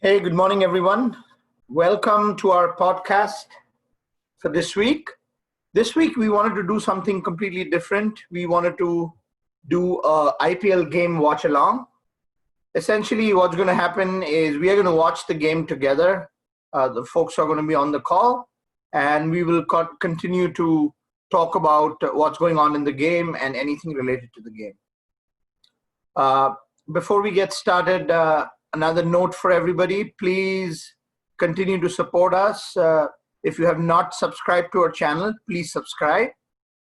Hey, good morning, everyone. Welcome to our podcast for this week. This week, we wanted to do something completely different. We wanted to do a IPL game watch along. Essentially, what's going to happen is we are going to watch the game together. The folks are going to be on the call, and we will continue to talk about what's going on in the game and anything related to the game. Before we get started, another note for everybody, please continue to support us. If you have not subscribed to our channel, please subscribe,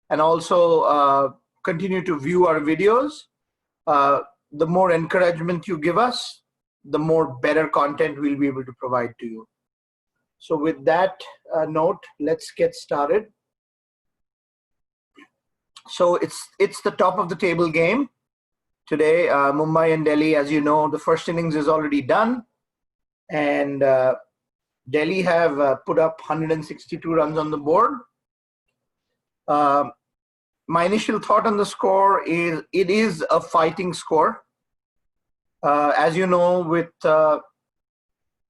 and also continue to view our videos. The more encouragement you give us, the more better content we'll be able to provide to you. So with that note, let's get started. So it's the top of the table game. Today, Mumbai and Delhi, as you know, the first innings is already done, and Delhi have put up 162 runs on the board. My initial thought on the score is it is a fighting score. As you know,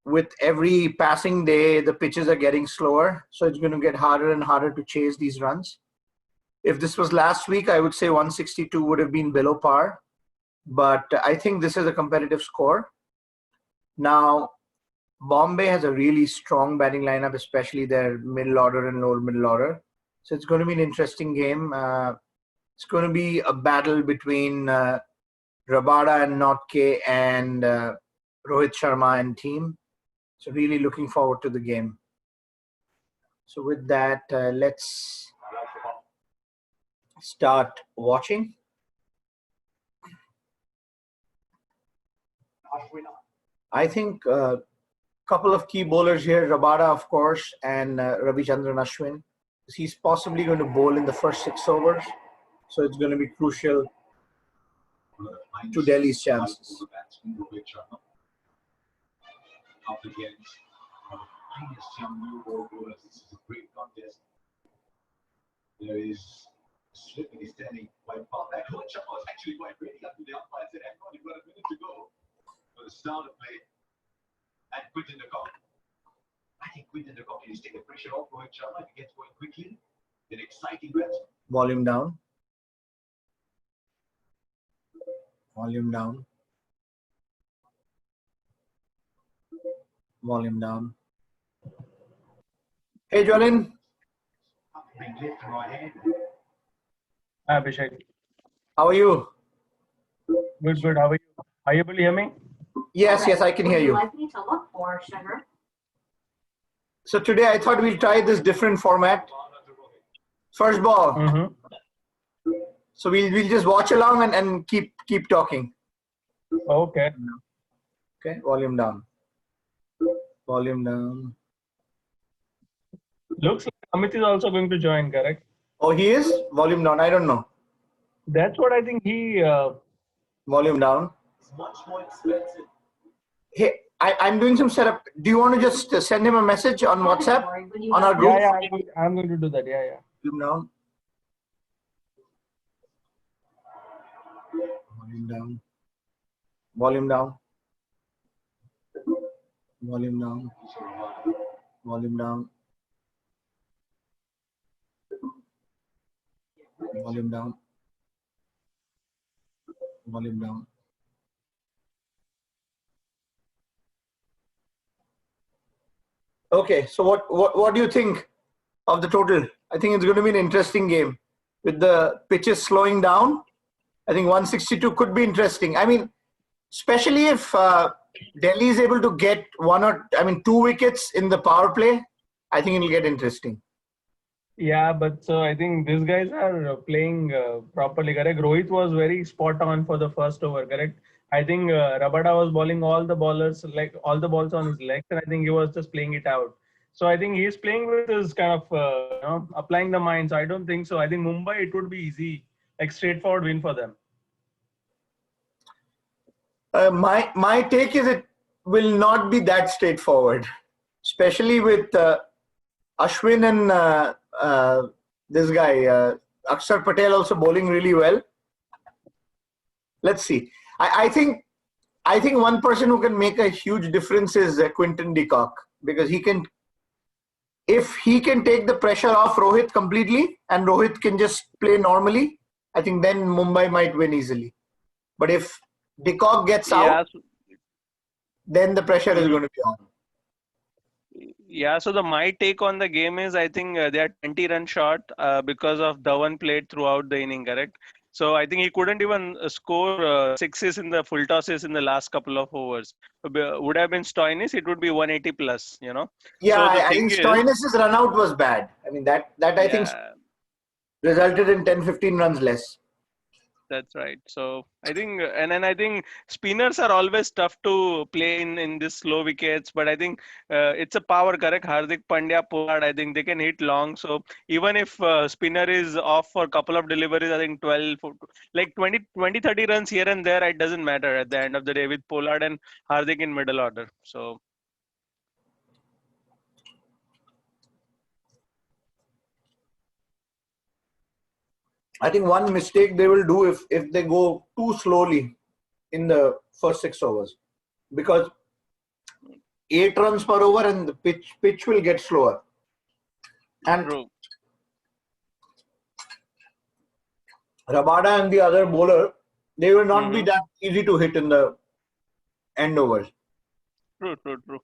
with every passing day, the pitches are getting slower, so it's going to get harder and harder to chase these runs. If this was last week, I would say 162 would have been below par. But I think this is a competitive score. Now, Bombay has a really strong batting lineup, especially their middle order and lower middle order. So it's going to be an interesting game. It's going to be a battle between Rabada and Notke and Rohit Sharma and team. So really looking forward to the game. So with that, let's start watching. I think a couple of key bowlers here, Rabada, of course, and Ravichandran Ashwin. He's possibly going to bowl in the first 6 overs. So it's going to be crucial to Delhi's chances. There is slipping is standing quite far back. Rohit Sharma was actually quite ready up to the umpire said, hang on, you've got a minute to go for the start of play. And Quinton de Kock. I think Quinton de Kock is taking the pressure off Rohit Sharma. If he gets going quickly, an exciting batsman. Volume down. Volume down. Volume down. Hey, Jolin. Being left and right hand. Hi, Abhishek. How are you? Good. How are you? Are you able to hear me? Yes, I can hear you. Would you like me to look for sugar? So today I thought we'll try this different format. First ball. Mm-hmm. So we'll just watch along and keep talking. Okay. Okay, volume down. Volume down. Looks like Amit is also going to join, correct? Oh, he is? Volume down. I don't know. That's what I think he... Volume down. It's much more expensive. Hey, I'm doing some setup. Do you want to just send him a message on WhatsApp? On our group? Yeah, I'm going to do that. Yeah. Volume down. Volume down. Volume down. Volume down. Volume down. Volume down. Volume down. Okay, so what do you think of the total? I think it's going to be an interesting game. With the pitches slowing down, I think 162 could be interesting. I mean, especially if Delhi is able to get 2 wickets in the power play, I think it'll get interesting. Yeah, but so I think these guys are playing properly, correct? Rohit was very spot on for the first over, correct? I think Rabada was bowling all the bowlers, like all the balls on his legs, and I think he was just playing it out. So I think he's playing with his kind of applying the mind. So I don't think so. I think Mumbai, it would be easy, like straightforward win for them. My take is it will not be that straightforward, especially with Ashwin and this guy Akshar Patel also bowling really well. Let's see. I think I think one person who can make a huge difference is Quinton de Kock, because if he can take the pressure off Rohit completely and Rohit can just play normally, I think then Mumbai might win easily. But if de Kock gets out, Yeah. then the pressure is Mhm. going to be on. Yeah, so my take on the game is I think they are 20 run short because of Dhawan played throughout the inning, correct? So I think he couldn't even score sixes in the full tosses in the last couple of overs. Would have been Stoinis, it would be 180 plus, you know. Yeah, So the I thing think is, Stoinis' run out was bad. I mean, that I think yeah, resulted in 10-15 runs less. that's right. So I think, and then I think spinners are always tough to play in this slow wickets. But I think it's a power, correct? Hardik Pandya, Pollard, I think they can hit long. So even if spinner is off for a couple of deliveries, I think 12, like 20, 30 runs here and there, it doesn't matter at the end of the day with Pollard and Hardik in middle order. So I think one mistake they will do if they go too slowly in the first 6 overs, because 8 runs per over and the pitch will get slower. And true. Rabada and the other bowler, they will not be Hmm. that easy to hit in the end overs. True, true, true.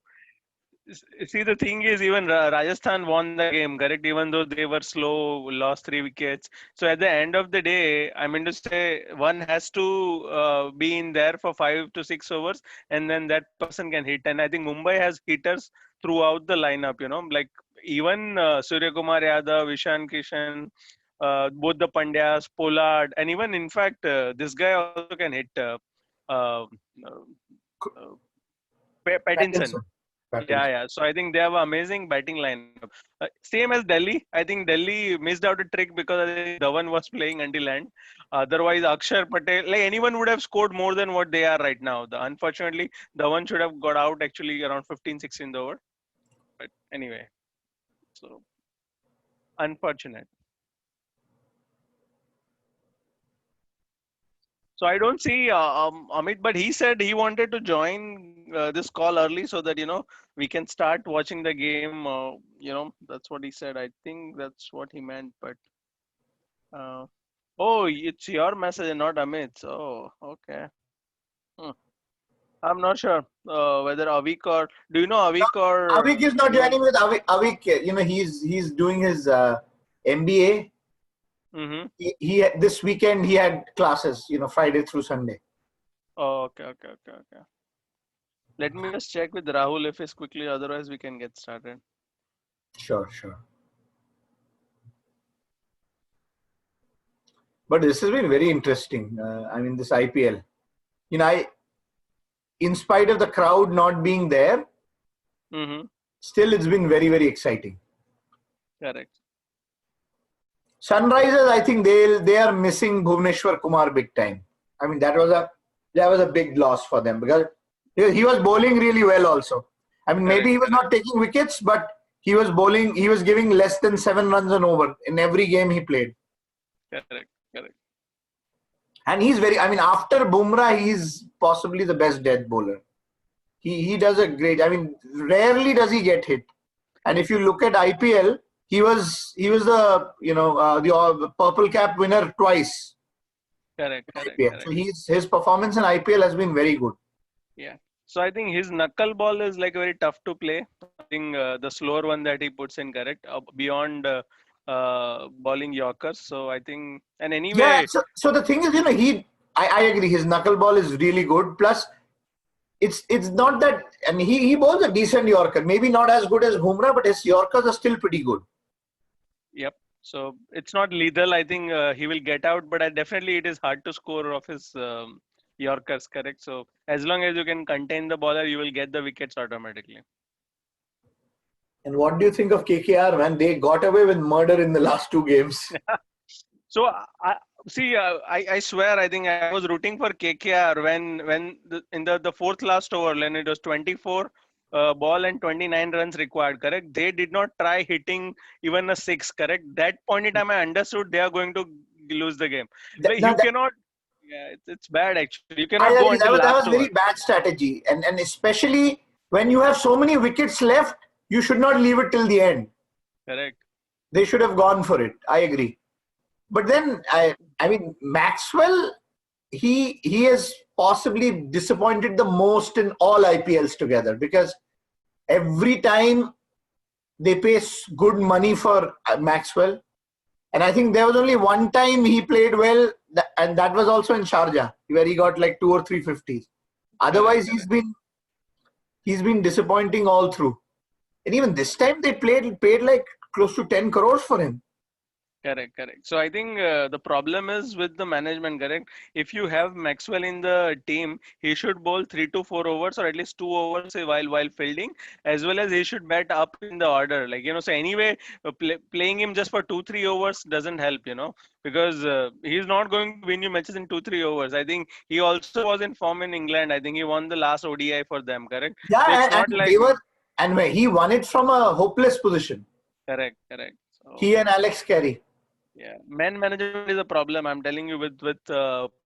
See, the thing is, even Rajasthan won the game, correct? Even though they were slow, lost 3 wickets. So at the end of the day, I mean to say, one has to be in there for 5 to 6 overs, and then that person can hit. And I think Mumbai has hitters throughout the lineup. You know, like even Surya Kumar Yadav, Ishan Kishan, both the Pandyas, Pollard, and even in fact, this guy also can hit. Uh, uh, Pattinson. Pattinson. Yeah, Pattinson. yeah. So I think they have an amazing batting lineup. Same as Delhi. I think Delhi missed out a trick because I think Dhawan was playing until end. Otherwise, Akshar Patel, like anyone would have scored more than what they are right now. Unfortunately, Dhawan should have got out actually around 15, 16th over. But anyway, so unfortunate. So I don't see Amit, but he said he wanted to join this call early so that we can start watching the game. That's what he said. I think that's what he meant. But uh, oh, it's your message and not Amit's. Oh, okay. Hmm. I'm not sure whether Avik or do you know Avik or Avik is not anyone? joining with Avik. He's doing his MBA. Mm-hmm. He this weekend he had classes. Friday through Sunday. Oh, okay, okay, okay, okay. Let me just check with Rahul if it's quickly. Otherwise, we can get started. Sure, sure. But this has been very interesting. I mean, this IPL. In spite of the crowd not being there, Mm-hmm. still it's been very, very exciting. Correct. Sunrisers, I think they are missing Bhuvneshwar Kumar big time. I mean, that was a big loss for them, because he was bowling really well also. I mean, maybe Correct. he was not taking wickets, but he was bowling. He was giving less than 7 runs an over in every game he played. Correct. Correct. And he's I mean, after Bumrah, he's possibly the best death bowler. He does a great. I mean, rarely does he get hit. And if you look at IPL, he was the purple cap winner twice. Correct. Correct. IPL. So Correct. his performance in IPL has been very good. Yeah. So I think his knuckle ball is like very tough to play. I think the slower one that he puts in, correct, beyond bowling Yorkers. So I think, and Yeah. anyway, So the thing is, I agree. His knuckleball is really good. Plus, it's not that, and he bowls a decent Yorker. Maybe not as good as Bumrah, but his Yorkers are still pretty good. yep. So it's not lethal. I think he will get out, but definitely it is hard to score off his Yorkers, correct. So as long as you can contain the bowler, you will get the wickets automatically. And what do you think of KKR, man? They got away with murder in the last 2 games. So see, I swear, I think I was rooting for KKR when in the fourth last over, when it was 24 ball and 29 runs required. Correct? They did not try hitting even a six. Correct? That point in time, I understood they are going to lose the game. That, Like now you that, cannot. Yeah, it's bad actually. You I cannot go agree. until That last was over. very bad strategy, and especially when you have so many wickets left, you should not leave it till the end. Correct. They should have gone for it. I agree. But then I mean Maxwell, he has possibly disappointed the most in all IPLs together because every time they pay good money for Maxwell, and I think there was only one time he played well, and that was also in Sharjah where he got like 2 or 3 50s. Correct. Otherwise, he's been disappointing all through. And even this time they paid like close to 10 crores for him. Correct. So I think the problem is with the management, correct? If you have Maxwell in the team, he should bowl 3 to 4 overs or at least 2 overs while fielding, as well as he should bat up in the order. Like, so anyway, playing him just for 2 3 overs doesn't help, because he's not going to win you matches in 2 3 overs. I think he also was in form in England. I think he won the last ODI for them, correct? So Yeah, it's not and like they were, and where he won it from a hopeless position. correct. So He and Alex Carey. yeah, man management is a problem. I'm telling you with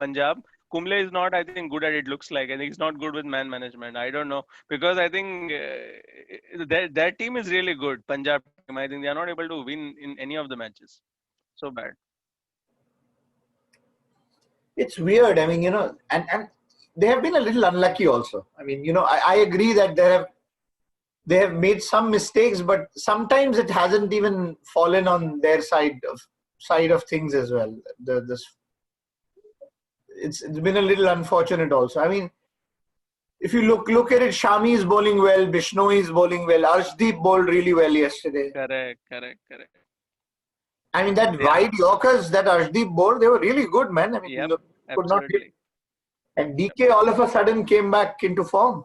Punjab. Kumble is not, I think, good at it. Looks like I think he's not good with man management. I don't know because I think their team is really good. Punjab team. I think they are not able to win in any of the matches. So bad. It's weird. I mean, and they have been a little unlucky also. I mean, I agree that they have made some mistakes, but sometimes it hasn't even fallen on their side of things as well. It's been a little unfortunate also. I mean, if you look at it, Shami is bowling well, Bishnoi is bowling well, Arshdeep bowled really well yesterday. Correct. I mean, that Yeah. wide Yorkers that Arshdeep bowled, they were really good, man. I mean, Yep. look, could not hit. Absolutely. And DK all of a sudden came back into form.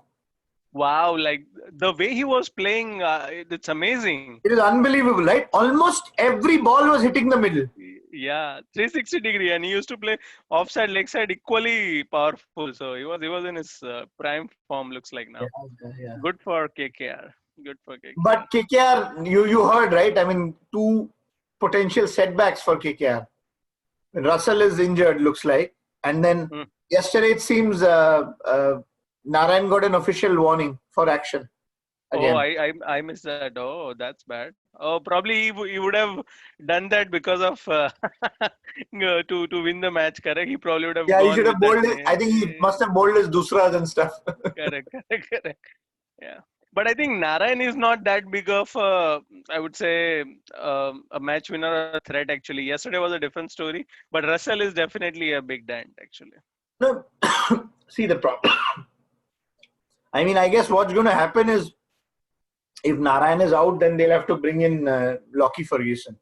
Wow. Like the way he was playing, it's amazing. It is unbelievable, right? Almost every ball was hitting the middle. Yeah, 360-degree, and he used to play offside, leg side equally powerful. So he was in his prime form. Looks like now. Yeah. Good for KKR. Good for KKR. But KKR, you heard, right? I mean, two potential setbacks for KKR. Russell is injured, looks like. And then Hmm. yesterday it seems Narayan got an official warning for action again. Oh, I missed that. Oh, that's bad. Oh, probably he would have done that because of to win the match. Correct. He probably would have Yeah, he gone should have with that. bowled it. I think he must have bowled his Dusras and stuff. Correct. Yeah. But I think Narayan is not that big of a, I would say, a match winner or a threat actually. Yesterday was a different story, but Russell is definitely a big dent actually. No, see the problem. I mean, I guess what's going to happen is if Narayan is out, then they'll have to bring in Lockie Ferguson,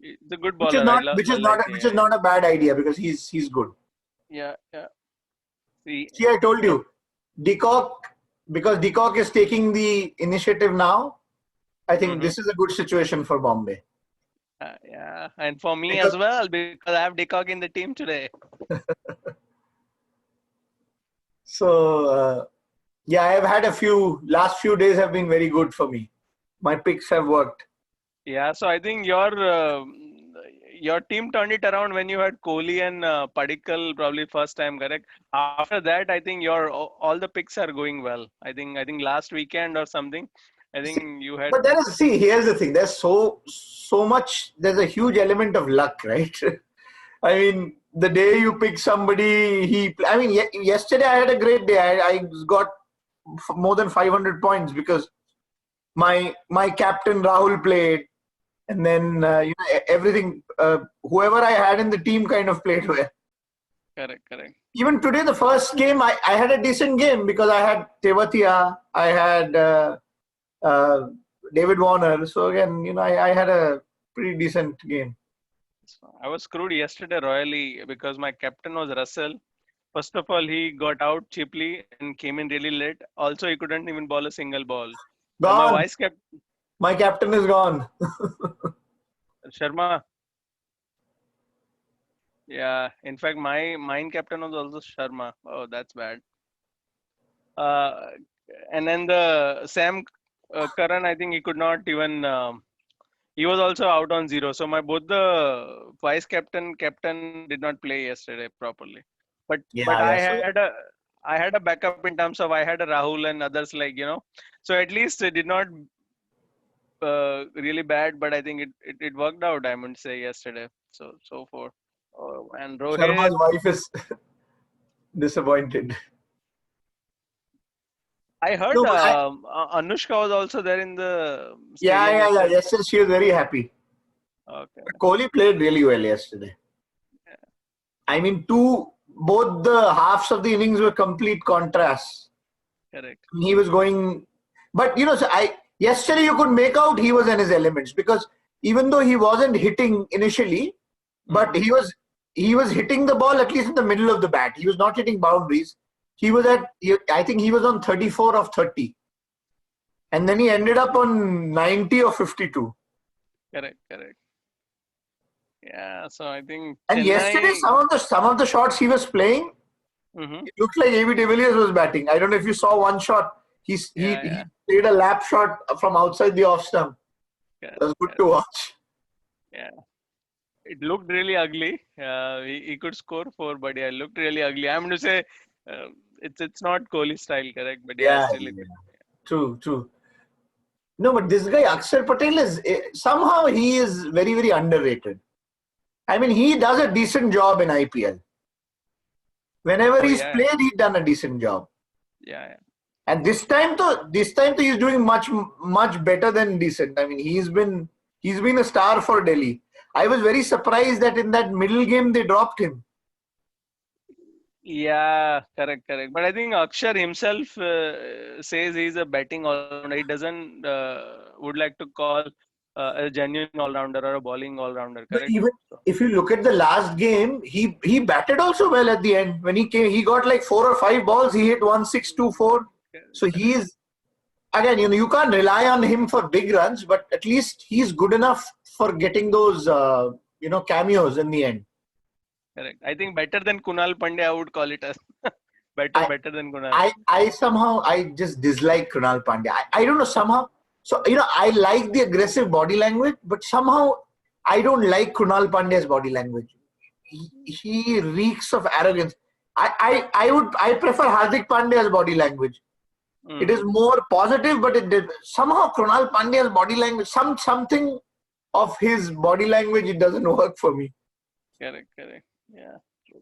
He's a good which is bowler. not which is not Like which is not a bad idea because he's good. yeah. See, See, I told you, Decock, because Decock is taking the initiative now. I think this is a good situation for Bombay. yeah, and for me Because- as well because I have Decock in the team today. So yeah, I have had last few days have been very good for me. My picks have worked. Yeah, so I think your team turned it around when you had Kohli and Padikkal probably first time, correct? After that, I think all the picks are going well. I think last weekend or something, I think you had But here's the thing. There's so much. There's a huge element of luck, right? I mean, the day you pick somebody, yesterday I had a great day. I got more than 500 points because my captain Rahul played, and then everything. Whoever I had in the team kind of played well. correct. Even today, the first game, I had a decent game because I had Tewatia, I had David Warner. So again, I had a pretty decent game. I was screwed yesterday royally because my captain was Russell. First of all, he got out cheaply and came in really late. Also, he couldn't even bowl a single ball. My Gone. vice captain My captain is gone. Sharma. Yeah, in fact, mine captain was also Sharma. Oh, that's bad. Uh, and then the Sam Curran, I think he could not even. He was also out on zero. So both the vice captain did not play yesterday properly. But Yeah. So I had a backup in terms of I had a Rahul and others so at least it did not really bad, but I think it worked out. I would say yesterday. So for and Rohit. Sharma's wife is disappointed. I heard No, but Anushka was also there in the yeah, stadium yeah, yeah. yesterday. Yesterday she was very happy. Okay. Kohli played really well yesterday. I mean, both the halves of the innings were complete contrasts. Correct. He was going, but yesterday you could make out he was in his elements because even though he wasn't hitting initially, but he was hitting the ball at least in the middle of the bat. He was not hitting boundaries. He was I think he was on 34 of 30, and then he ended up on 90 or 52. Correct. Yeah. So I think And yesterday, Chennai. some of the shots he was playing, Mhm. it looked like A.B. de Villiers was batting. I don't know if you saw one shot. He Yeah. played a lap shot from outside the off stump. Correct, It was good correct. to watch. Yeah. It looked really ugly. He could score four, but yeah, it looked really ugly. I'm going to say it's not Kohli style, correct? But yeah, Yeah, still. yeah. True. No, but this guy Akshar Patel is somehow he is very, very underrated. I mean, he does a decent job in IPL. Whenever Oh he's yeah, played, he's done a decent job. yeah. And this time, though, he's doing much better than decent. I mean, he's been a star for Delhi. I was very surprised that in that middle game they dropped him. Yeah, correct. But I think Akshar himself says he's a batting all-rounder. He doesn't would like to call a genuine all-rounder or a bowling all-rounder, But correct? even So, if you look at the last game, he batted also well at the end. When he came, he got like 4 or 5 balls. He hit 1, 6, 2, 4. So he correct. is again. You can't rely on him for big runs, but at least he's good enough for getting those cameos in the end. Correct. I think better than Kunal Pandey, I would call it as I better than Kunal. I somehow I just dislike Krunal Pandya. I don't know somehow. So I like the aggressive body language, but somehow I don't like Krunal Pandya's body language. He reeks of arrogance. I prefer Hardik Pandya's body language. It is Mm, more positive, but somehow Krunal Pandya's body language, something of his body language, it doesn't work for me. correct. Yeah. True.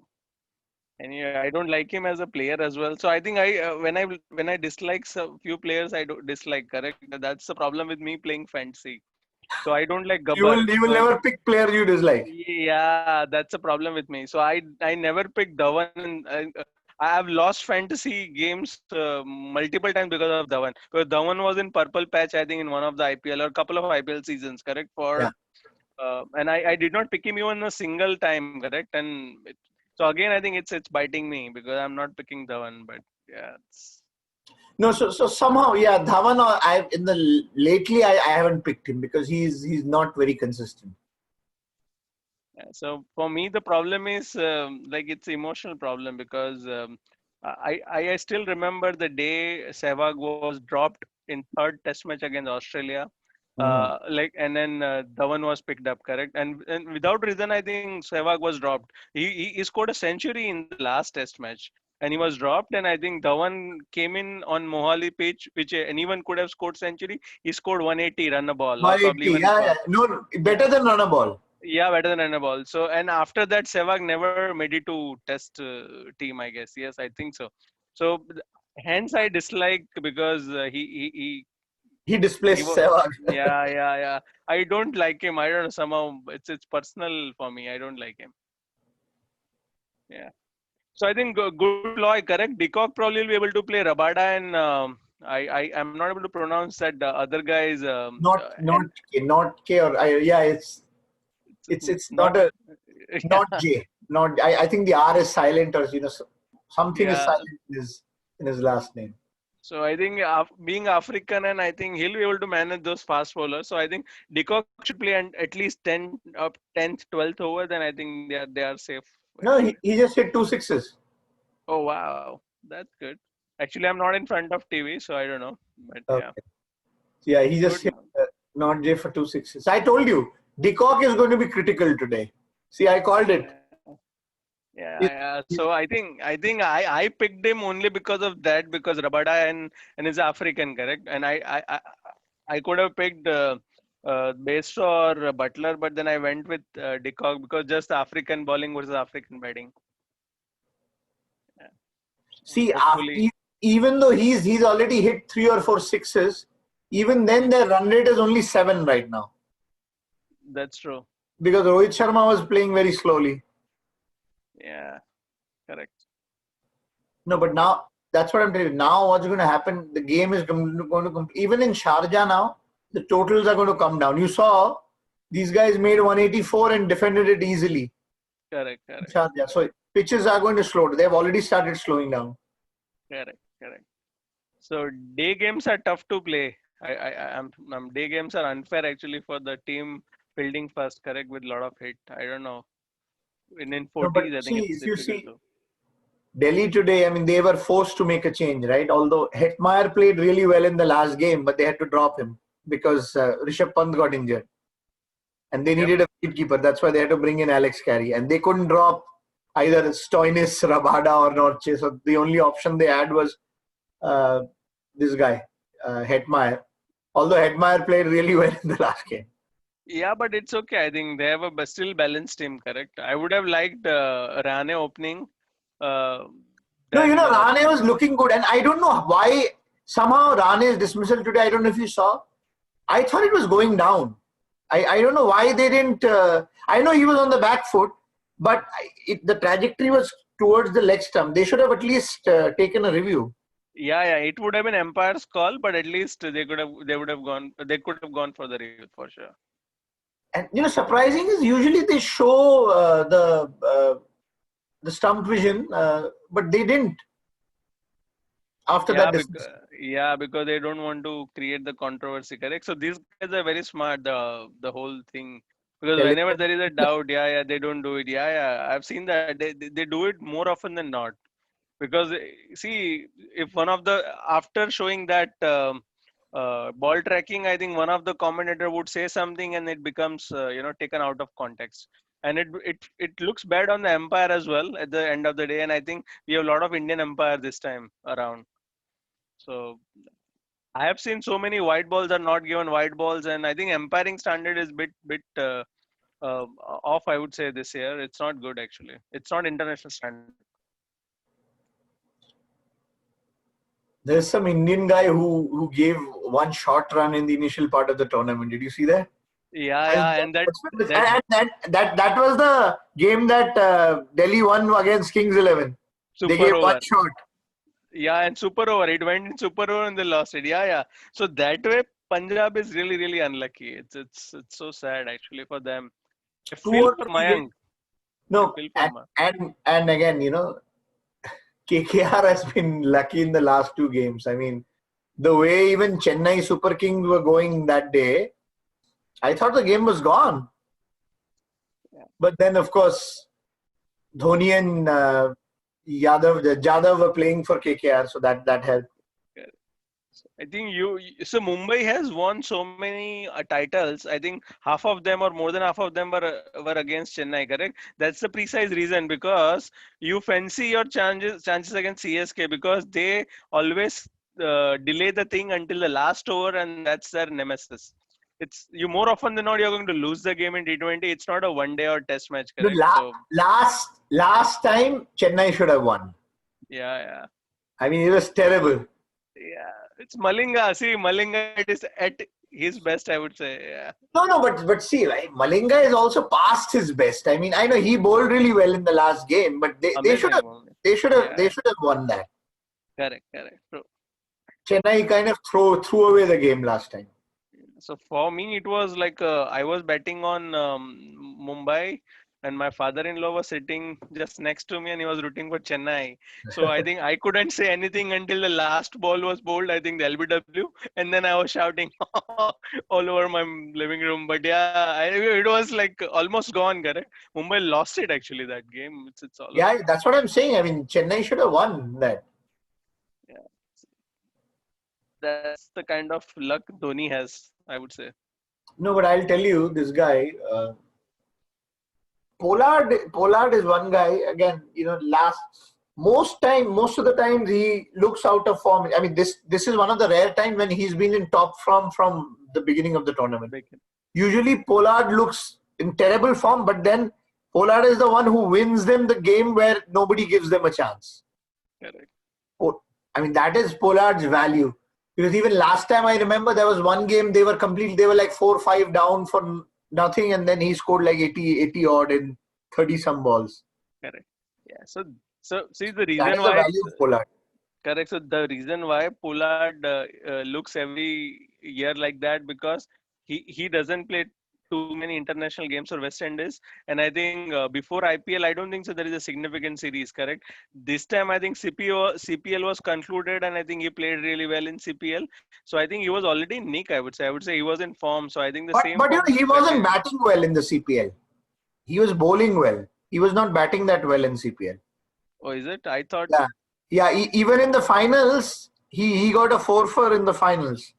Anyway, I don't like him as a player as well. So I think when I dislike a few players, I don't dislike. Correct. That's the problem with me playing fantasy. So I don't like Gabbar. You will never pick players you dislike. Yeah, that's a problem with me. So I never pick Dhawan. And I have lost fantasy games multiple times because of Dhawan. Because Dhawan was in purple patch, I think, in one of the IPL or couple of IPL seasons, correct? Yeah. And I did not pick him even a single time, correct? So again, I think it's biting me because I'm not picking Dhawan. But yeah, No, so somehow, yeah, Dhawan. Lately I haven't picked him because he's not very consistent. yeah. So for me, the problem is like it's emotional problem because I still remember the day Sehwag was dropped in third Test match against Australia. Mhm. And then Dhawan was picked up, correct? And without reason, I think Sehwag was dropped. He scored a century in the last Test match, and he was dropped. And I think Dhawan came in on Mohali pitch, which anyone could have scored century. He scored 180 run a ball, or probably 180, even yeah. No, better than run a ball. yeah, better than run a ball. So and after that, Sehwag never made it to Test team, I guess. Yes, I think so. So hence I dislike because He he displaced was Sehwag. yeah. I don't like him. I don't know, somehow it's personal for me. I don't like him. Yeah. So I think good ploy, correct. Decock probably will be able to play Rabada and I am not able to pronounce that the other guys Not K or yeah. It's not not J. Not I think the R is silent or something is yeah. silent in his last name. So I think being African, and I think he'll be able to manage those fast bowlers. So I think Decock should play at least 10th, 12th over. Then I think they are safe No, actually. he just hit 2 sixes. Oh wow, that's good. Actually, I'm not in front of TV, so I don't know. But yeah, Okay. Yeah, he just good. hit not J for 2 sixes. I told you, Decock is going to be critical today. See, I called it. Yeah. Yeah. So I picked him only because of that, because Rabada and is African, correct? And I could have picked Bairstow or Butler, but then I went with de Kock because just African bowling versus African batting. Yeah. See, Hopefully, even though he's already hit 3 or 4 sixes, even then their run rate is only 7 right now that's true. because Rohit Sharma was playing very slowly. Yeah, correct. No, but now that's what I'm telling you. Now what's going to happen? The game is going to even in Sharjah now, the totals are going to come down. You saw these guys made 184 and defended it easily Correct, in correct, Sharjah. So pitches are going to slow. They've already started slowing down. correct, correct. So day games are tough to play. Day games are unfair actually for the team fielding first, correct, with a lot of hit. I don't know. In No, but 40s, I think see, it's if you difficult see to. Delhi today, I mean, they were forced to make a change, right? Although Hetmeyer played really well in the last game, but they had to drop him because Rishabh Pant got injured. And they Yep. needed a wicketkeeper. That's why they had to bring in Alex Carey. And they couldn't drop either Stoinis, Rabada, or Norche. So the only option they had was uh, this guy, Hetmeyer. Although Hetmeyer played really well in the last game. Yeah, but it's okay. I think they have a still balanced team, correct? I would have liked Rane opening. Uh, No, then Rane was looking good. And I don't know why somehow Rane's dismissal today, I don't know if you saw, I thought it was going down. I don't know why they didn't. I know he was on the back foot, but the trajectory was towards the leg stump. They should have at least taken a review. yeah, it would have been umpire's call, but at least they could have gone for the review for sure. And surprising is usually they show the stump vision, but they didn't after Yeah, that because dismissal. because they don't want to create the controversy, correct? So these guys are very smart. The whole thing, because whenever there is a doubt, they don't do it. I've seen that they do it more often than not. Because see, if one of the after showing that ball tracking, I think one of the commentator would say something and it becomes taken out of context, and it looks bad on the umpire as well at the end of the day. And I think we have a lot of Indian umpire this time around. So I have seen so many white balls are not given white balls, and I think umpiring standard is bit off. I would say this year it's not good actually. It's not international standard. There's some Indian guy who gave one short run in the initial part of the tournament. Did you see that? And that That was the game that Delhi won against Kings 11. They super gave one over. shot. Yeah, and super over. It went in super over and they lost it. Yeah. So that way, Punjab is really unlucky. It's so sad actually for them. I Two feel or for three games. Mayank. I No, feel for Mayank. and again, KKR has been lucky in the last 2 games. I mean, the way even Chennai Super Kings were going that day, I thought the game was gone. Yeah. But then, of course, Dhoni and Jadhav were playing for KKR, so that helped. I think so Mumbai has won so many titles. I think half of them or more than half of them were against Chennai, correct? That's the precise reason, because you fancy your chances against CSK because they always delay the thing until the last over, and that's their nemesis. It's you more often than not you're going to lose the game in T20. It's not a one day or test match, The correct? So last time Chennai should have won. yeah. I mean, it was terrible. Yeah, it's Malinga. See, Malinga is at his best, I would say. Yeah. No, but see, right? Malinga is also past his best. I mean, I know he bowled really well in the last game, but they should Amazing have moment. they should have they Yeah, should have won that. correct. True. Chennai kind of threw away the game last time. So for me, it was like I was betting on Mumbai, and my father-in-law was sitting just next to me, and he was rooting for Chennai. So I think I couldn't say anything until the last ball was bowled. I think the LBW, and then I was shouting all over my living room. But yeah, it was like almost gone. Correct. Mumbai lost it actually that game. It's all Yeah, over. that's what I'm saying. I mean, Chennai should have won that. Yeah, that's the kind of luck Dhoni has, I would say. No, but I'll tell you, this guy, Pollard is one guy. Again, most of the time he looks out of form. I mean, this is one of the rare times when he's been in top form from the beginning of the tournament. Usually Pollard looks in terrible form, but then Pollard is the one who wins them the game where nobody gives them a chance. Correct. I mean, that is Pollard's value. Because even last time I remember there was one game they were like 4-5 down for nothing, and then he scored like 80 odd in 30 some balls. Correct. Yeah. So see the That reason is the why. value of Pollard. Correct. So the reason why Pollard looks every year like that because he doesn't play too many international games for West Indies, and I think before IPL, I don't think so. There is a significant series. Correct. This time, I think CPL was concluded, and I think he played really well in CPL. So I think he was already in nick. I would say he was in form. So I think the same. But form he should wasn't continue. batting well in the CPL. He was bowling well. He was not batting that well in CPL. Oh, is it? I thought. Yeah. Even in the finals, he got a 4 in the finals.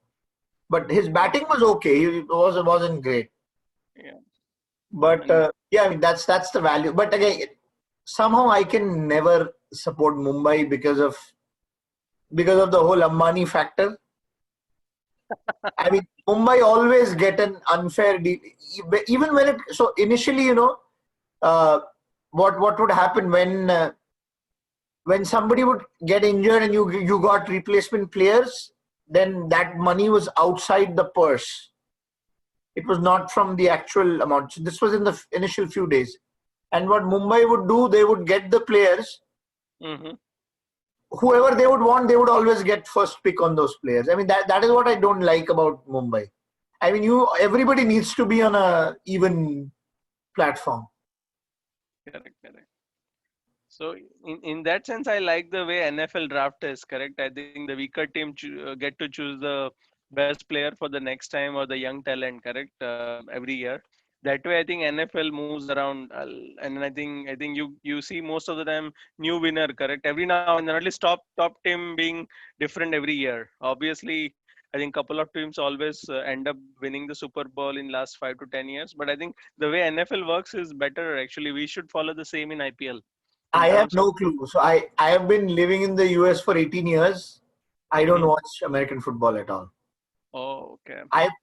But his batting was okay. It wasn't great. Yeah. But I mean that's the value. But again, somehow I can never support Mumbai because of the whole Ambani factor. I mean, Mumbai always get an unfair deal, even when it. So initially, what would happen when somebody would get injured and you got replacement players, then that money was outside the purse. It was not from the actual amount. So this was in the initial few days. And what Mumbai would do, they would get the players. Mm-hmm. Whoever they would want, they would always get first pick on those players. I mean, that is what I don't like about Mumbai. I mean, everybody needs to be on a even platform. Correct. So in that sense, I like the way NFL draft is. Correct. I think the weaker team get to choose the best player for the next time or the young talent. Correct. Every year. That way, I think NFL moves around, and I think you see most of the time new winner. Correct. Every now and then, at least top team being different every year. Obviously, I think couple of teams always end up winning the Super Bowl in last 5 to 10 years. But I think the way NFL works is better. Actually, we should follow the same in IPL. I have Terms no of clue. So I have been living in the US for 18 years. I don't Mhm. watch American football at all. okay.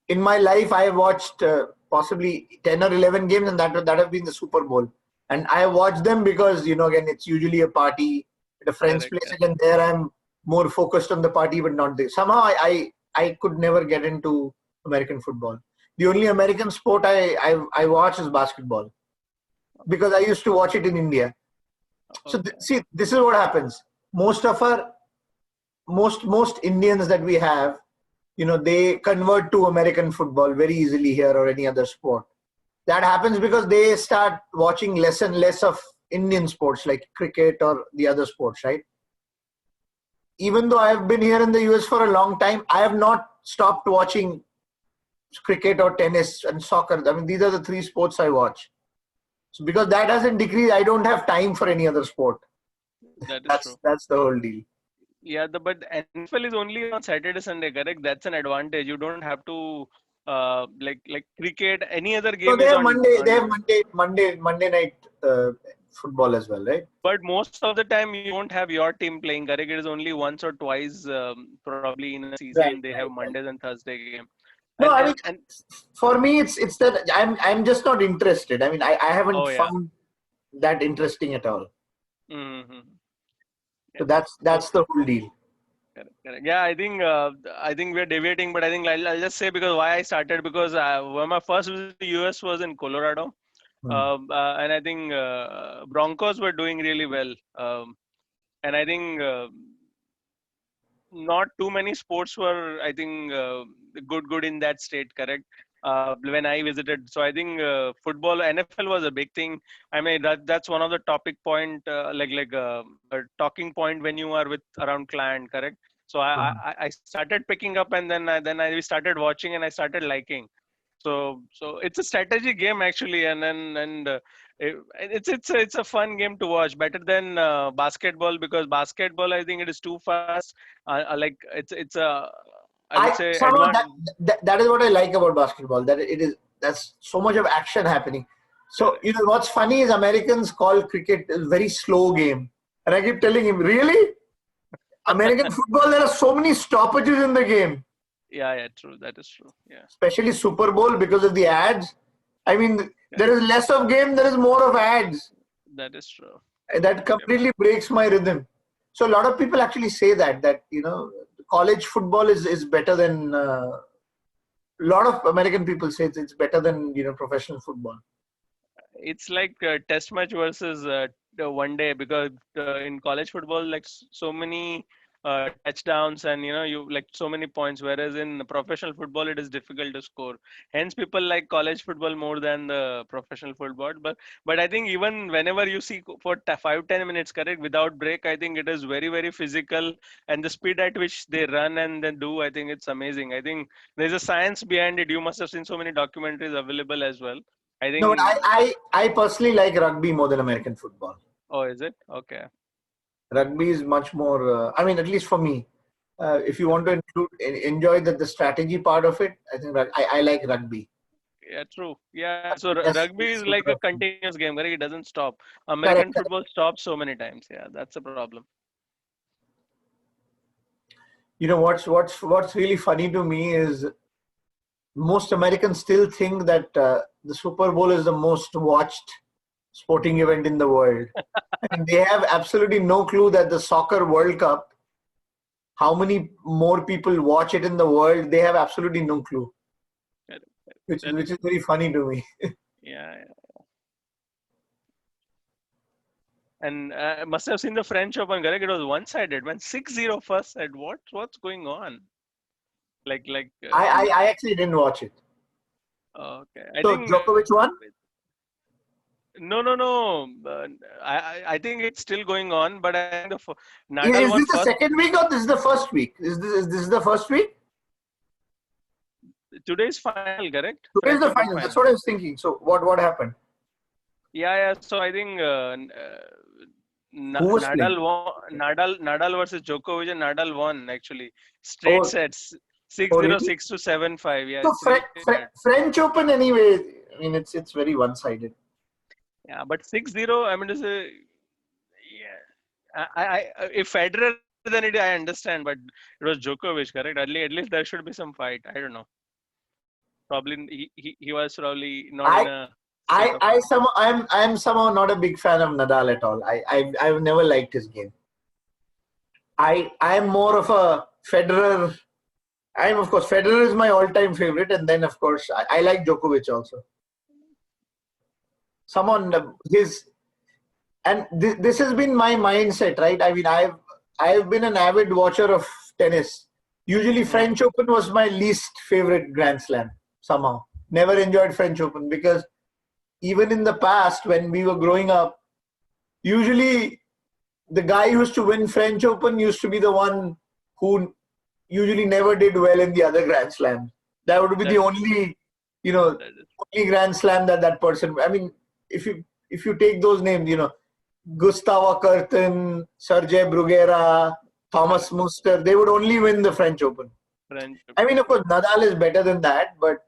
In my life, I have watched possibly 10 or 11 games, and that have been the Super Bowl. And I watch them because, again, it's usually a party at a friend's Correct. place. Again, there I'm more focused on the party, but not this. Somehow I could never get into American football. The only American sport I watch is basketball because I used to watch it in India. So Okay. see, this is what happens. Most Indians that we have, they convert to American football very easily here or any other sport. That happens because they start watching less and less of Indian sports like cricket or the other sports, right? Even though I have been here in the US for a long time, I have not stopped watching cricket or tennis and soccer. I mean, these are the three sports I watch. So because that hasn't decreased, I don't have time for any other sport. That is true. That's the whole deal. Yeah, but NFL is only on Saturday, Sunday, correct? That's an advantage. You don't have to like cricket. Any other So game is on. they have Monday night football as well, right? But most of the time, you won't have your team playing, correct? It is only once or twice, probably in a season. They have Right. Mondays and Thursday game. No, I mean, And for me, it's that I'm just not interested. I mean, I haven't oh yeah. found that interesting at all. Mm-hmm. So Yeah. that's the whole deal. Correct. Yeah, I think we're deviating, but I think I'll just say because why I started because when my first visit to US was in Colorado, Hmm. and I think Broncos were doing really well, and I think not too many sports were I think good in that state. Correct. When I visited, so I think football, NFL was a big thing. I mean that's one of the topic point, a talking point when you are with around client. Correct. So I started picking up, and then I started watching, and I started liking. So it's a strategy game actually, it's a fun game to watch, better than basketball, because basketball I think it is too fast. Like it's a I would I say somehow that is what I like about basketball. That that's so much of action happening. So, what's funny is Americans call cricket a very slow game. And I keep telling him, really? American football, there are so many stoppages in the game, Yeah, true. That is true. Yeah, especially Super Bowl because of the ads. I mean, there is less of game, there is more of ads. that is true. That completely breaks my rhythm. So a lot of people actually say that college football is better than a lot of American people say it's better than professional football. It's like test match versus the one day, because in college football, like so many touchdowns and you like so many points, whereas in professional football it is difficult to score. Hence people like college football more than the professional football. But I think even whenever you see for 5-10 minutes, correct, without break, I think it is very, very physical, and the speed at which they run and then do, I think it's amazing. I think there's a science behind it. You must have seen so many documentaries available as well. I No, but think. I personally like rugby more than American football. Oh, is it? Okay. Rugby is much more. I mean, at least for me, if you want to enjoy the strategy part of it, I think I like rugby. Yeah, true. Yeah. So Yes, rugby is it's like a interesting. continuous game, correct? It doesn't stop. Correct, American correct. football stops so many times. Yeah, that's a problem. What's really funny to me is most Americans still think that the Super Bowl is the most watched sporting event in the world. And they have absolutely no clue that the Soccer World Cup, how many more people watch it in the world, they have absolutely no clue, Correct, which correct. is very funny to me. Yeah, yeah. And must have seen the French Open, correct? It was one-sided. Man, 6-0 first set. What's going on? Like. I actually didn't watch it. Okay. I So think. Djokovic won? No, no, no. I think it's still going on, but I think Nadal Is won this the first. second week or this is the first week? Is this the first week? Today's final, correct? Today is French the Open final. That's final. what I was thinking. So what happened? Yeah. So I think Who was playing? Nadal won. Nadal versus Djokovic, and Nadal won actually straight Oh, sets, oh 6-0, really? 6-7-5. Yeah, So it's really bad. French Open anyway. I mean, it's very one-sided. Yeah, but 6-0. I mean, to say, yeah. If Federer, then I understand, but it was Djokovic, correct? At least there should be some fight. I don't know. Probably he was probably not in I a state of. I'm somehow not a big fan of Nadal at all. I've never liked his game. I'm more of a Federer. Of course, Federer is my all-time favorite, and then of course I like Djokovic also. Someone his and this has been my mindset, right? I mean, I've been an avid watcher of tennis. Usually, French Open was my least favorite Grand Slam. Somehow, never enjoyed French Open because even in the past when we were growing up, usually the guy who used to win French Open used to be the one who usually never did well in the other Grand Slams. That would be the That, only, that is, only Grand Slam that person. I mean, if you take those names, Gustavo Kuerten, Sergei Bruguera, Thomas Muster, they would only win the French Open. French I mean, Open. of course, Nadal is better than that, but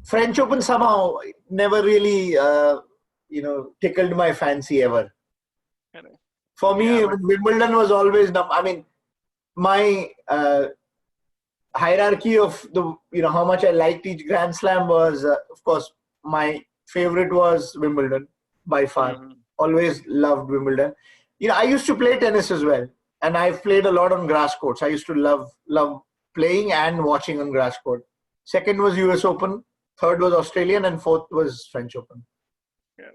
French Open somehow never really, tickled my fancy ever. Correct. For Yeah, me, but Wimbledon was always. I mean, my hierarchy of how much I liked each Grand Slam was, of course, my favorite was Wimbledon by far. mhm. Always loved Wimbledon. I used to play tennis as well, and I've played a lot on grass courts. I used to love playing and watching on grass court. Second was US Open, third was Australian, and fourth was French Open. Yeah.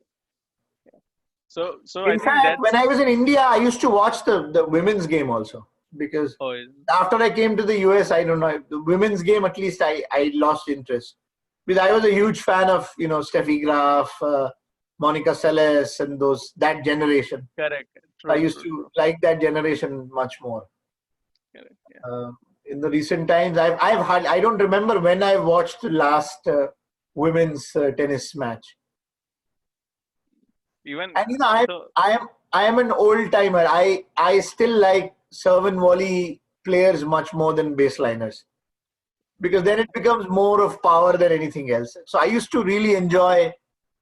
So I In think fact, when that's. I was in India, I used to watch the women's game also because Oh, after I came to the US, I don't know, the women's game, at least I lost interest. Because I was a huge fan of, Steffi Graf, Monica Seles, and that generation. correct. I True, used true, to true. like that generation much more. Correct. Yeah. In the recent times, I don't remember when I watched the last women's tennis match. Even And so. I am an old timer. I still like serve and volley players much more than baseliners. because then it becomes more of power than anything else. So I used to really enjoy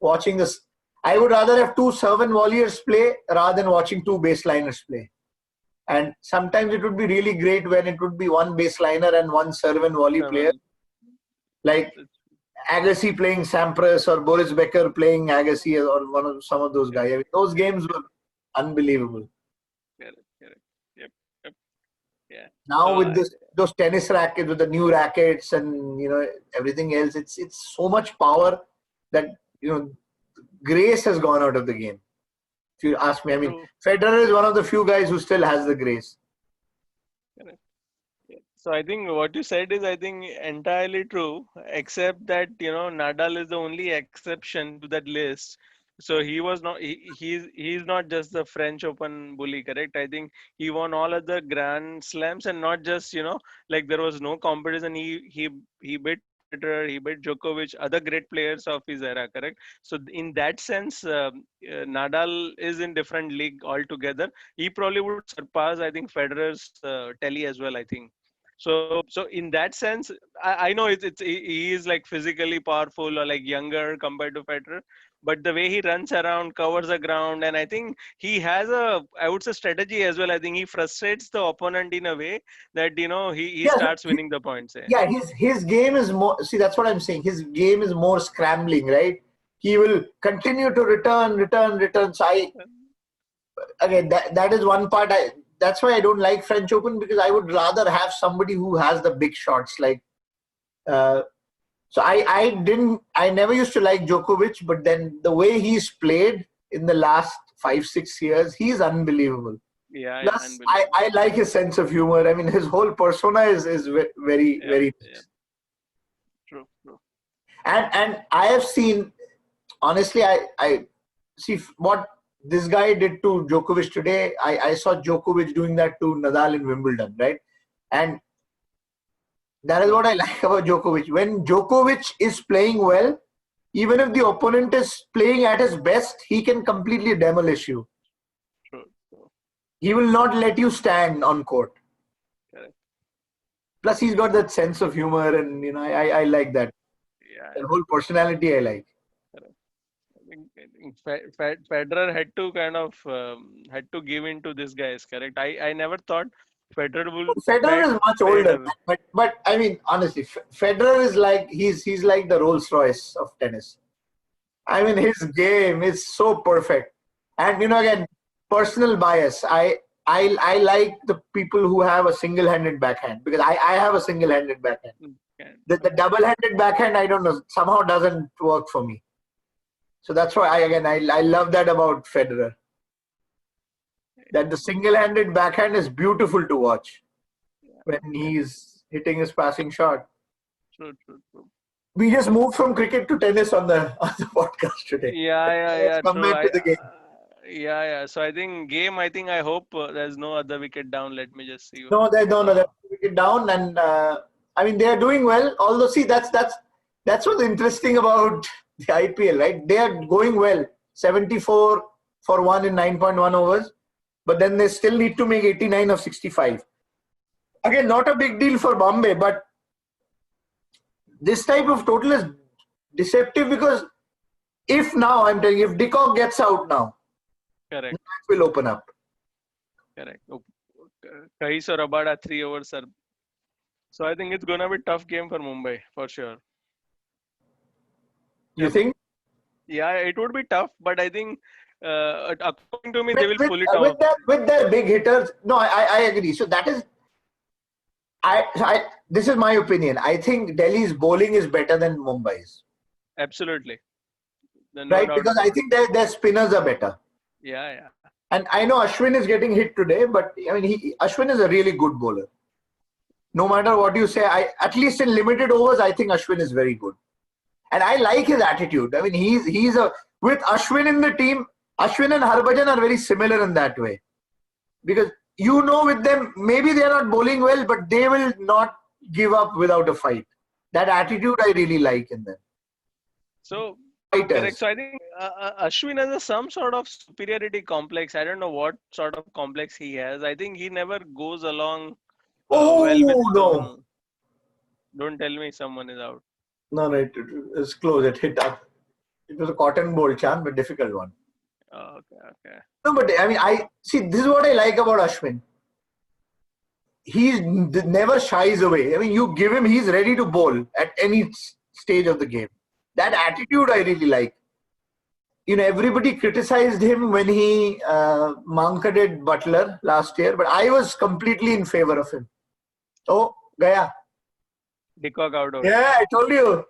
watching this. I would rather have two serve and volleyers play rather than watching two baseliners play. And sometimes it would be really great when it would be one baseliner and one serve and volley player, like Agassi playing Sampras or Boris Becker playing Agassi or some of those guys. I mean, those games were unbelievable. Correct. Yep. Yeah. Now So, with those tennis rackets, with the new rackets and everything else, it's so much power that grace has gone out of the game. If you ask me, I mean, True. Federer is one of the few guys who still has the grace. Correct. Yeah. So I think what you said is, I think, entirely true, except that Nadal is the only exception to that list. So he was not. He's not just the French Open bully, correct? I think he won all other Grand Slams, and not just like there was no competition. He beat Federer, he beat Djokovic, other great players of his era, correct? So in that sense, Nadal is in different league altogether. He probably would surpass, I think, Federer's tally as well, I think. So in that sense, I know he is like physically powerful or like younger compared to Federer, but the way he runs around, covers the ground, and I think he has I would say, strategy as well. I think he frustrates the opponent in a way that he Yeah, starts winning the points. yeah. His game is more. See, that's what I'm saying. His game is more scrambling, right? He will continue to return. So again, that is one part. That's why I don't like French Open, because I would rather have somebody who has the big shots. Like, so I never used to like Djokovic, but then the way he's played in the last 5-6 years, he's unbelievable. Yeah, Plus, unbelievable. I like his sense of humor. I mean, his whole persona is very Yeah, very. yeah. True. And I have seen, honestly, I see what this guy did to Djokovic today. I saw Djokovic doing that to Nadal in Wimbledon, right? And that is what I like about Djokovic. When Djokovic is playing well, even if the opponent is playing at his best, he can completely demolish you. True. He will not let you stand on court. Correct. Plus, he's got that sense of humor, and I like that. Yeah. The whole personality I like. I think Federer had to kind of had to give in to this guys, correct? I never thought Federer would Federer bet is much older, Federer. but I mean, honestly, Federer is like he's like the Rolls Royce of tennis. I mean, his game is so perfect. And again, personal bias. I like the people who have a single-handed backhand, because I have a single-handed backhand. The double-handed backhand, I don't know, somehow doesn't work for me. So that's why I love that about Federer. That the single-handed backhand is beautiful to watch when he's hitting his passing shot. True. We just moved from cricket to tennis on the podcast today. Yeah. Let's come True. back to the game. Yeah. So I think I hope there's no other wicket down. Let me just see. No, they're wicket down, and I mean, they are doing well. Although, see, that's what's interesting about the IPL, right? They are going well, 74 for 1 in 9.1 overs, but then they still need to make 89 of 65. Again, not a big deal for Bombay, but this type of total is deceptive, because if now, I'm telling you, if Dickov gets out now, Correct. the match will open up. Correct. Kahis or Rabada 3 overs, sir. So I think it's gonna be a tough game for Mumbai for sure. You think? Yeah, it would be tough, but I think according to me, they will pull it off. With their big hitters. No, I agree. So that is, this is my opinion. I think Delhi's bowling is better than Mumbai's. Absolutely. No Right? doubt Because about I think their spinners are better. it. Yeah. And I know Ashwin is getting hit today, but I mean, Ashwin is a really good bowler. No matter what you say, at least in limited overs, I think Ashwin is very good. And I like his attitude. I mean, with Ashwin in the team, Ashwin and Harbhajan are very similar in that way. Because with them, maybe they are not bowling well, but they will not give up without a fight. That attitude I really like in them. So Fighters. correct. So I think Ashwin has some sort of superiority complex. I don't know what sort of complex he has. I think he never goes along well with. Don't tell me someone is out. No, it was close. It hit up. It was a cotton ball chance, but difficult one. Oh, okay. No, but I mean, I see. This is what I like about Ashwin. He never shies away. I mean, you give him, he's ready to bowl at any stage of the game. That attitude I really like. Everybody criticized him when he marketed Butler last year, but I was completely in favor of him. Oh, Gaya. Dickok out. Yeah, I told you.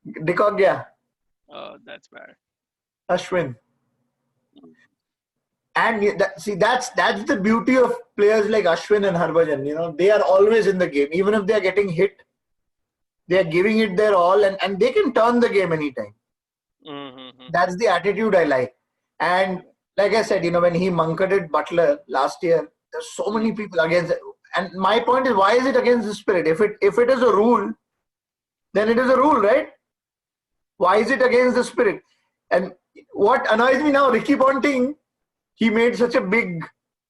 Dickok Gaya. Oh, that's bad. Ashwin. And that's the beauty of players like Ashwin and Harbhajan. They are always in the game. Even if they are getting hit, they are giving it their all, and they can turn the game anytime. Mm-hmm. That's the attitude I like. And like I said, when he monketed Butler last year, there's so many people against it. And my point is, why is it against the spirit? If it is a rule, then it is a rule, right? Why is it against the spirit? And what annoys me now, Ricky Ponting, he made such a big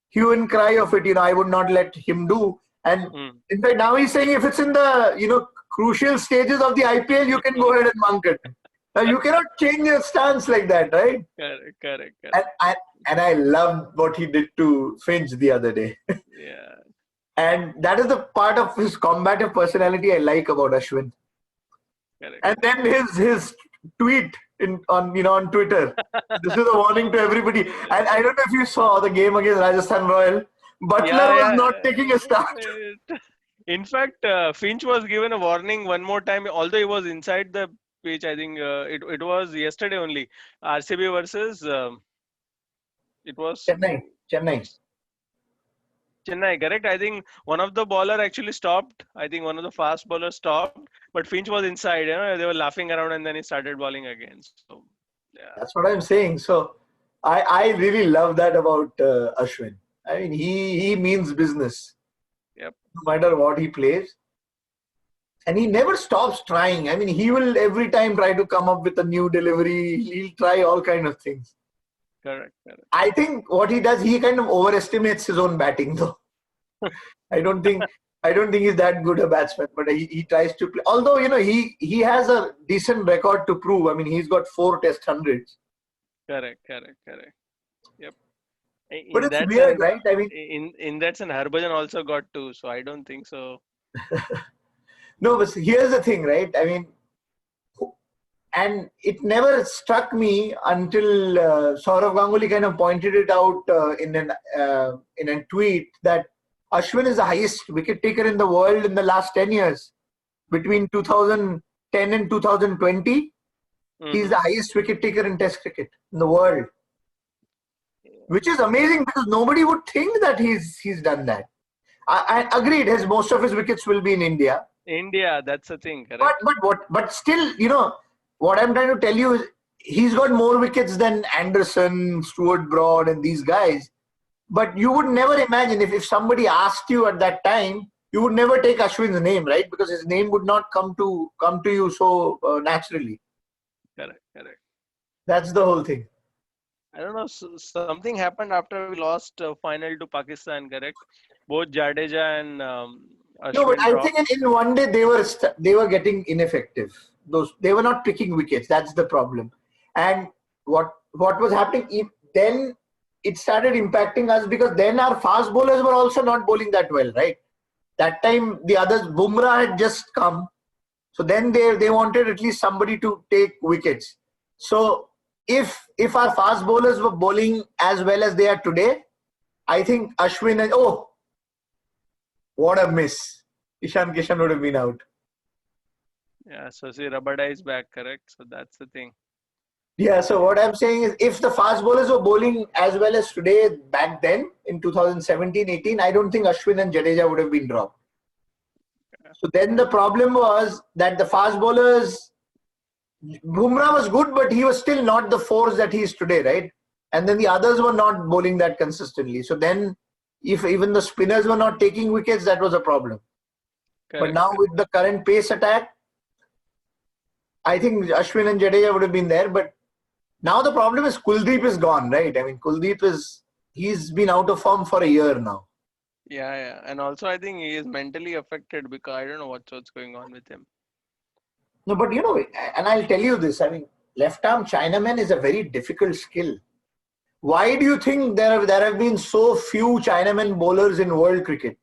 hue and cry of it. I would not let him do. And in fact, now he's saying if it's in the crucial stages of the IPL, you can go ahead and monk it. Now you cannot change your stance like that, right? Correct. And I love what he did to Finch the other day. Yeah. And that is the part of his combative personality I like about Ashwin. Correct. And then his tweet on Twitter. This is a warning to everybody. And I don't know if you saw the game against Rajasthan Royal. Butler was not taking a start. In fact, Finch was given a warning one more time, although he was inside the pitch. I think it was yesterday only. RCB versus it was Chennai, correct? I think one of the bowler actually stopped. I think one of the fast bowlers stopped, but Finch was inside. They were laughing around, and then he started bowling again. So, yeah. That's what I'm saying. So, I really love that about Ashwin. I mean, he means business. Yep. No matter what he plays, and he never stops trying. I mean, he will every time try to come up with a new delivery. He'll try all kind of things. Correct. I think what he does, he kind of overestimates his own batting, though. I don't think he's that good a batsman, but he tries to play. Although he has a decent record to prove. I mean, he's got 4 Test hundreds. Correct. Yep. But it's weird, right? I mean, in that sense, Harbhajan also got 2, so I don't think so. No, but here's the thing, right? I mean, and it never struck me until Saurav Ganguly kind of pointed it out in a tweet that Ashwin is the highest wicket taker in the world in the last 10 years. Between 2010 and 2020, he's the highest wicket taker in Test cricket in the world. Which is amazing because nobody would think that he's done that. I agreed. Most of his wickets will be in India. India, that's the thing. Correct? But still, what I'm trying to tell you is he's got more wickets than Anderson, Stuart Broad, and these guys. But you would never imagine if somebody asked you at that time, you would never take Ashwin's name, right? Because his name would not come to you so naturally. Correct. That's the whole thing. I don't know. Something happened after we lost final to Pakistan. Correct? Both Jadeja and Ashwin. No, but I think in one day they were getting ineffective. They were not picking wickets. That's the problem. And what was happening then? It started impacting us because then our fast bowlers were also not bowling that well, right? That time the others, Bumrah had just come. So then they wanted at least somebody to take wickets. So if our fast bowlers were bowling as well as they are today, I think Ashwin and what a miss. Ishan Kishan would have been out. Yeah, so see, Rabada is back, correct? So that's the thing. Yeah, so what I'm saying is if the fast bowlers were bowling as well as today back then in 2017-18, I don't think Ashwin and Jadeja would have been dropped. So then the problem was that the fast bowlers, Bumrah was good, but he was still not the force that he is today, right? And then the others were not bowling that consistently. So then if even the spinners were not taking wickets, that was a problem. Correct. But now with the current pace attack, I think Ashwin and Jadeja would have been there, but now the problem is Kuldeep is gone, right? I mean, he's been out of form for a year now. Yeah. And also, I think he is mentally affected because I don't know what's going on with him. No, but and I'll tell you this. I mean, left arm Chinaman is a very difficult skill. Why do you think there have been so few Chinaman bowlers in world cricket?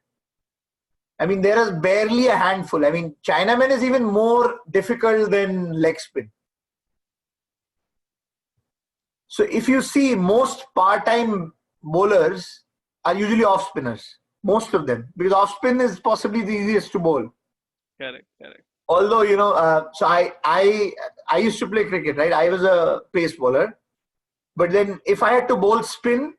I mean, there is barely a handful. I mean, Chinaman is even more difficult than leg spin. So if you see, most part-time bowlers are usually off spinners. Most of them, because off spin is possibly the easiest to bowl. Correct. Although so I used to play cricket, right? I was a pace bowler, but then if I had to bowl spin,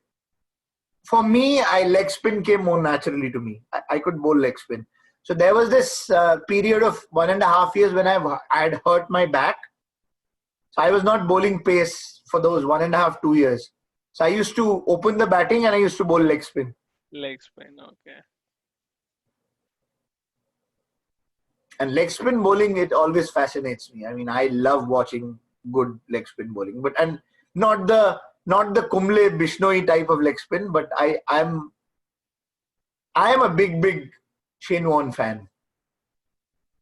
for me, leg spin came more naturally to me. I could bowl leg spin. So there was this period of 1.5 years when I had hurt my back. So I was not bowling pace for those 1.5, 2 years. So I used to open the batting and I used to bowl leg spin. Leg spin. Okay. And leg spin bowling, it always fascinates me. I mean, I love watching good leg spin bowling, and not the Kumble Bishnoi type of leg spin, but I am a big Shane Warne fan.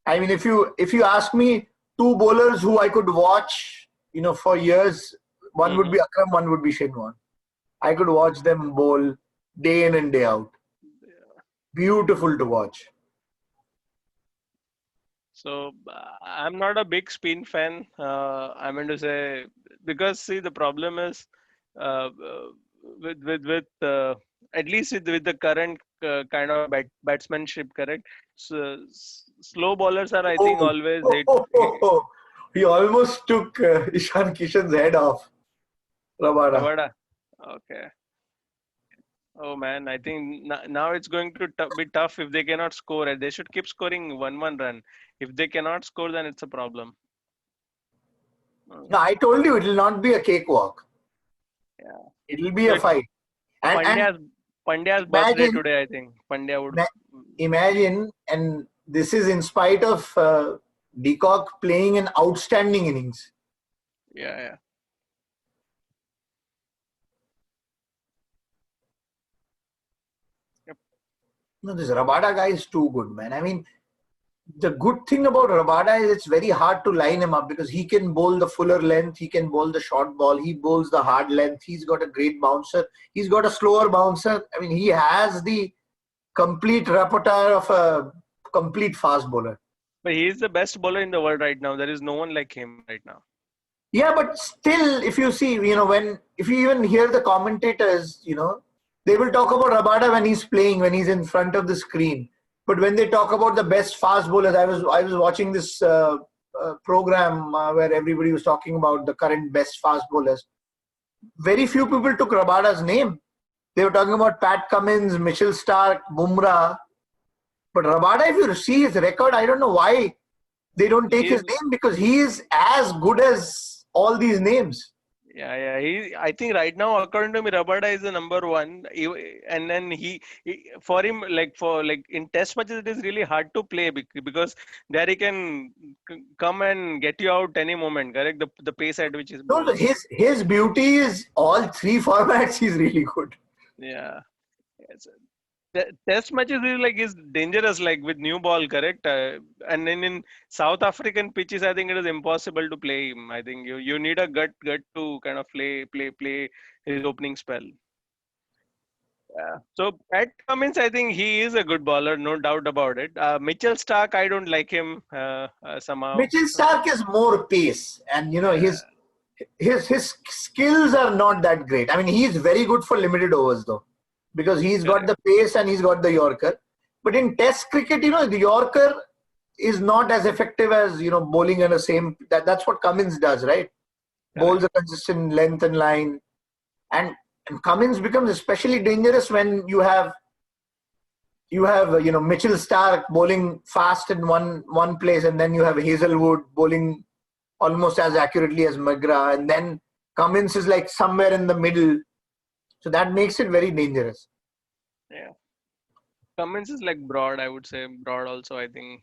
I mean, if you ask me two bowlers who I could watch, for years, one would be Akram, one would be Shane Warne. I could watch them bowl day in and day out. Beautiful to watch. So I'm not a big spin fan. I mean to say, because see, the problem is uh, uh, with at least with the current kind of batsmanship, correct? So slow bowlers are, I think, always hit. He almost took Ishan Kishan's head off. Rabada. Rabada. Okay. Oh man, I think now it's going to be tough if they cannot score. They should keep scoring 1 run. If they cannot score, then it's a problem. No, I told you it will not be a cakewalk. Yeah. It will be So a fight. And Pandya's birthday today, I think. Pandya would. Imagine, and this is in spite of De Kock playing an outstanding innings. Yeah. Yep. No, this Rabada guy is too good, man. I mean, the good thing about Rabada is it's very hard to line him up because he can bowl the fuller length, he can bowl the short ball, he bowls the hard length, he's got a great bouncer, he's got a slower bouncer. I mean, he has the complete repertoire of a complete fast bowler. But he is the best bowler in the world right now. There is no one like him right now. Yeah, but still, if you see, if you even hear the commentators, they will talk about Rabada when he's playing, when he's in front of the screen. But when they talk about the best fast bowlers, I was watching this program where everybody was talking about the current best fast bowlers. Very few people took Rabada's name. They were talking about Pat Cummins, Mitchell Stark, Bumrah. But Rabada, if you see his record, I don't know why they don't take his name, because he is as good as all these names. Yeah. I think right now, according to me, Rabada is the number one. And then for him, in test matches, it is really hard to play because there he can come and get you out any moment. Correct? The pace at which is. No, his beauty is all three formats. He's really good. Yeah. Yes. Test matches is dangerous, like with new ball, correct? And then in South African pitches, I think it is impossible to play him. I think you need a gut to kind of play his opening spell. Yeah. So Pat Cummins, I think he is a good bowler, no doubt about it. Mitchell Stark, I don't like him somehow. Mitchell Stark is more pace, and his skills are not that great. I mean, he's very good for limited overs though, because he's got the pace and he's got the Yorker. But in Test cricket, the Yorker is not as effective as bowling in the same. That's what Cummins does, right? Bowls a consistent length and line, and Cummins becomes especially dangerous when you have Mitchell Stark bowling fast in one place, and then you have Hazelwood bowling almost as accurately as McGrath, and then Cummins is like somewhere in the middle. So that makes it very dangerous. Yeah. Cummins is like Broad, I would say. Broad also, I think,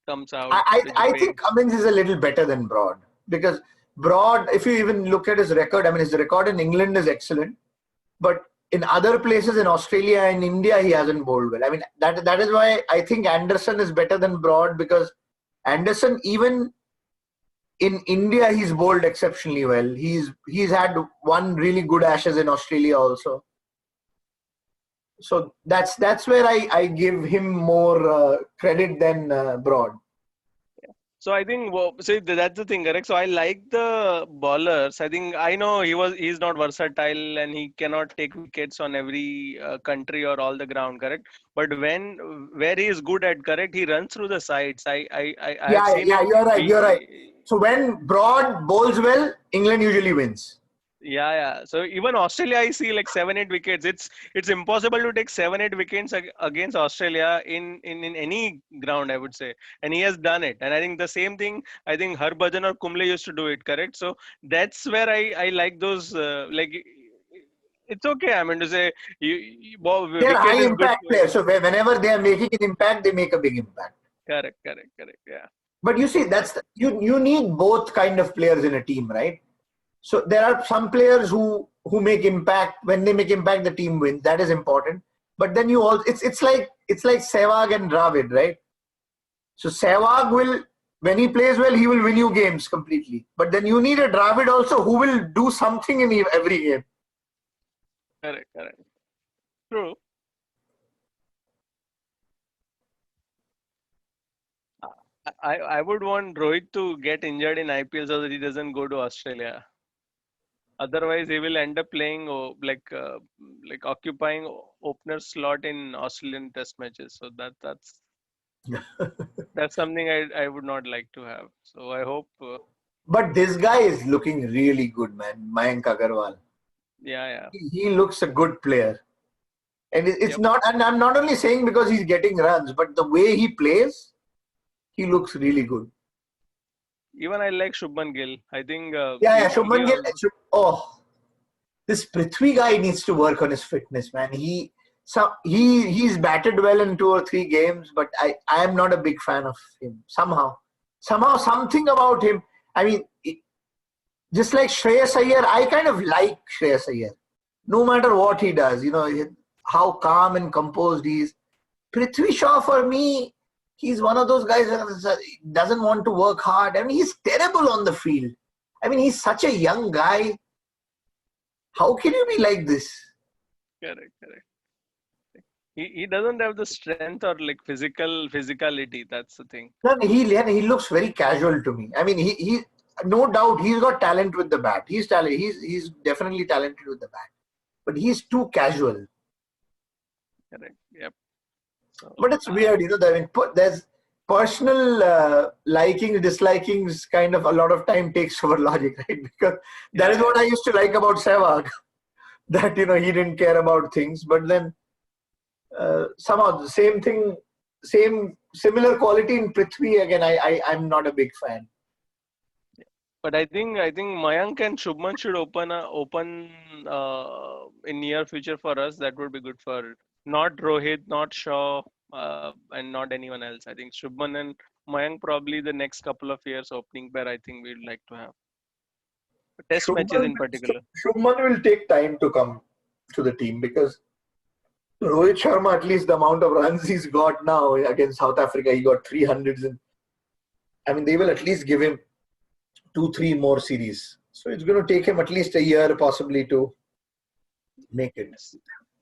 comes out. I think Cummins is a little better than Broad, because Broad, if you even look at his record, I mean, his record in England is excellent. But in other places in Australia and India, he hasn't bowled well. I mean, that is why I think Anderson is better than Broad, because Anderson, even in India, he's bowled exceptionally well. He's had one really good Ashes in Australia also. So that's where I give him more credit than Broad. So I think that's the thing, correct? So I like the bowlers. I think I know he's not versatile and he cannot take wickets on every country or all the ground, correct? But where he is good at, correct, he runs through the sides. I have seen Yeah, him. you're right. You're right. So when Broad bowls well, England usually wins. Yeah. So even Australia, I see like 7-8 wickets. It's impossible to take 7-8 wickets against Australia in any ground, I would say. And he has done it. And I think the same thing, I think Harbhajan or Kumble used to do it, correct? So that's where I like those, like, it's okay. I mean to say, They're wicket high is good. impact players. So whenever they are making an impact, they make a big impact. Correct. Yeah. But you see, you need both kind of players in a team, right? So there are some players who make impact. When they make impact, the team wins. That is important. But then you also it's like Sehwag and Dravid, right? So Sehwag will, when he plays well, he will win you games completely. But then you need a Dravid also who will do something in every game. Correct. True. I would want Rohit to get injured in IPL so that he doesn't go to Australia. Otherwise, he will end up playing like occupying opener slot in Australian Test matches. So that's something I would not like to have. So I hope. But this guy is looking really good, man. Mayank Agarwal. Yeah. He looks a good player. And it's Yep. not, and I'm not only saying because he's getting runs, but the way he plays, he looks really good. Even I like Shubman Gill. I think. Shubman Gill. This Prithvi guy needs to work on his fitness, man. He's batted well in 2 or 3 games, but I am not a big fan of him. Somehow something about him. I mean, just like Shreyas Iyer, I kind of like Shreyas Iyer. No matter what he does, how calm and composed he is. Prithvi Shaw, for me, he's one of those guys that doesn't want to work hard. I mean, he's terrible on the field. I mean, he's such a young guy. How can you be like this? Correct. He doesn't have the strength or like physicality. That's the thing. No, he looks very casual to me. I mean, he no doubt he's got talent with the bat. He's definitely talented with the bat, but he's too casual. Correct. Yep. So, but it's weird, there's personal likings, dislikings. Kind of a lot of time takes over logic, right? Because that is what I used to like about Sehwag. That he didn't care about things, but then somehow the same thing, similar quality in Prithvi. Again, I'm not a big fan. But I think Mayank and Shubman should open in near future for us. That would be good for not Rohit, not Shaw, and not anyone else. I think Shubman and Mayank probably the next couple of years opening pair. I think we'd like to have test matches in particular. Shubman will take time to come to the team because Rohit Sharma, at least the amount of runs he's got now against South Africa, he got 300s. And I mean, they will at least give him 2-3 more series. So it's going to take him at least a year possibly to make it.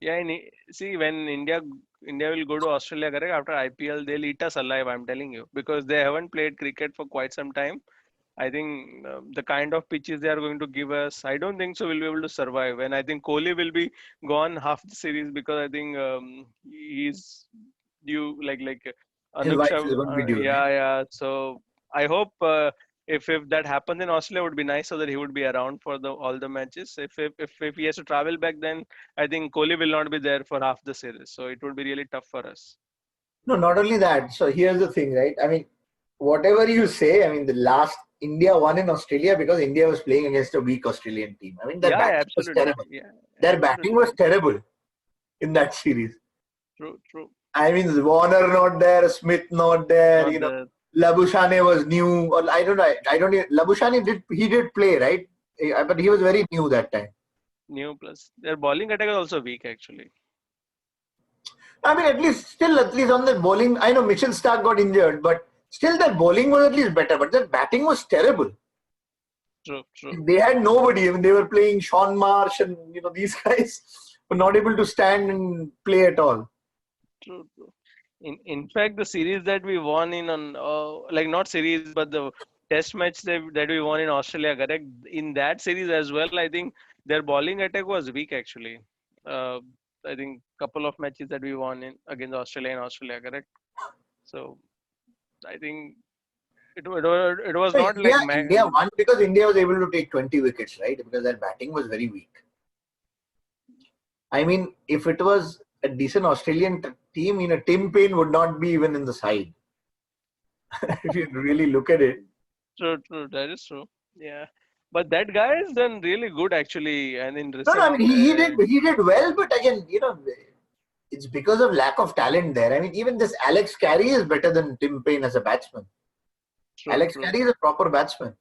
Yeah, and see, when India will go to Australia, correct, after IPL, they'll eat us alive, I'm telling you, because they haven't played cricket for quite some time. I think the kind of pitches they are going to give us, I don't think so we'll be able to survive. And I think Kohli will be gone half the series because I think he's due like His wife is going to be due. Yeah. So I hope if that happens in Australia, it would be nice so that he would be around for all the matches. If he has to travel back, then I think Kohli will not be there for half the series. So it would be really tough for us. No, not only that. So here's the thing, right? I mean, whatever you say, I mean, the last India won in Australia because India was playing against a weak Australian team. I mean, their batting was terrible. Yeah, their batting was terrible in that series. True. I mean, Warner not there, Smith not there. Labuschagne was new, or I don't know. Labuschagne did play, right? But he was very new that time. New plus. Their bowling attack is also weak actually. I mean, at least on the bowling, I know Mitchell Stark got injured, but still their bowling was at least better. But their batting was terrible. True, true, They had nobody. I mean, they were playing Sean Marsh, and these guys were not able to stand and play at all. true, true. In fact, the series that we won in on like not series but the test match that we won in Australia, correct? In that series as well, I think their bowling attack was weak actually. Uh, I think couple of matches that we won in against Australia in Australia, correct? So I think it was So not like India won because India was able to take 20 wickets, right? Because their batting was very weak. I mean, if it was a decent Australian team, Tim Payne would not be even in the side. If you really look at it. true, true. That is true. Yeah, but that guy has done really good actually, and in No, I recent. mean, he did well, but again, it's because of lack of talent there. I mean, even this Alex Carey is better than Tim Payne as a batsman. True, Alex true. Carey is a proper batsman.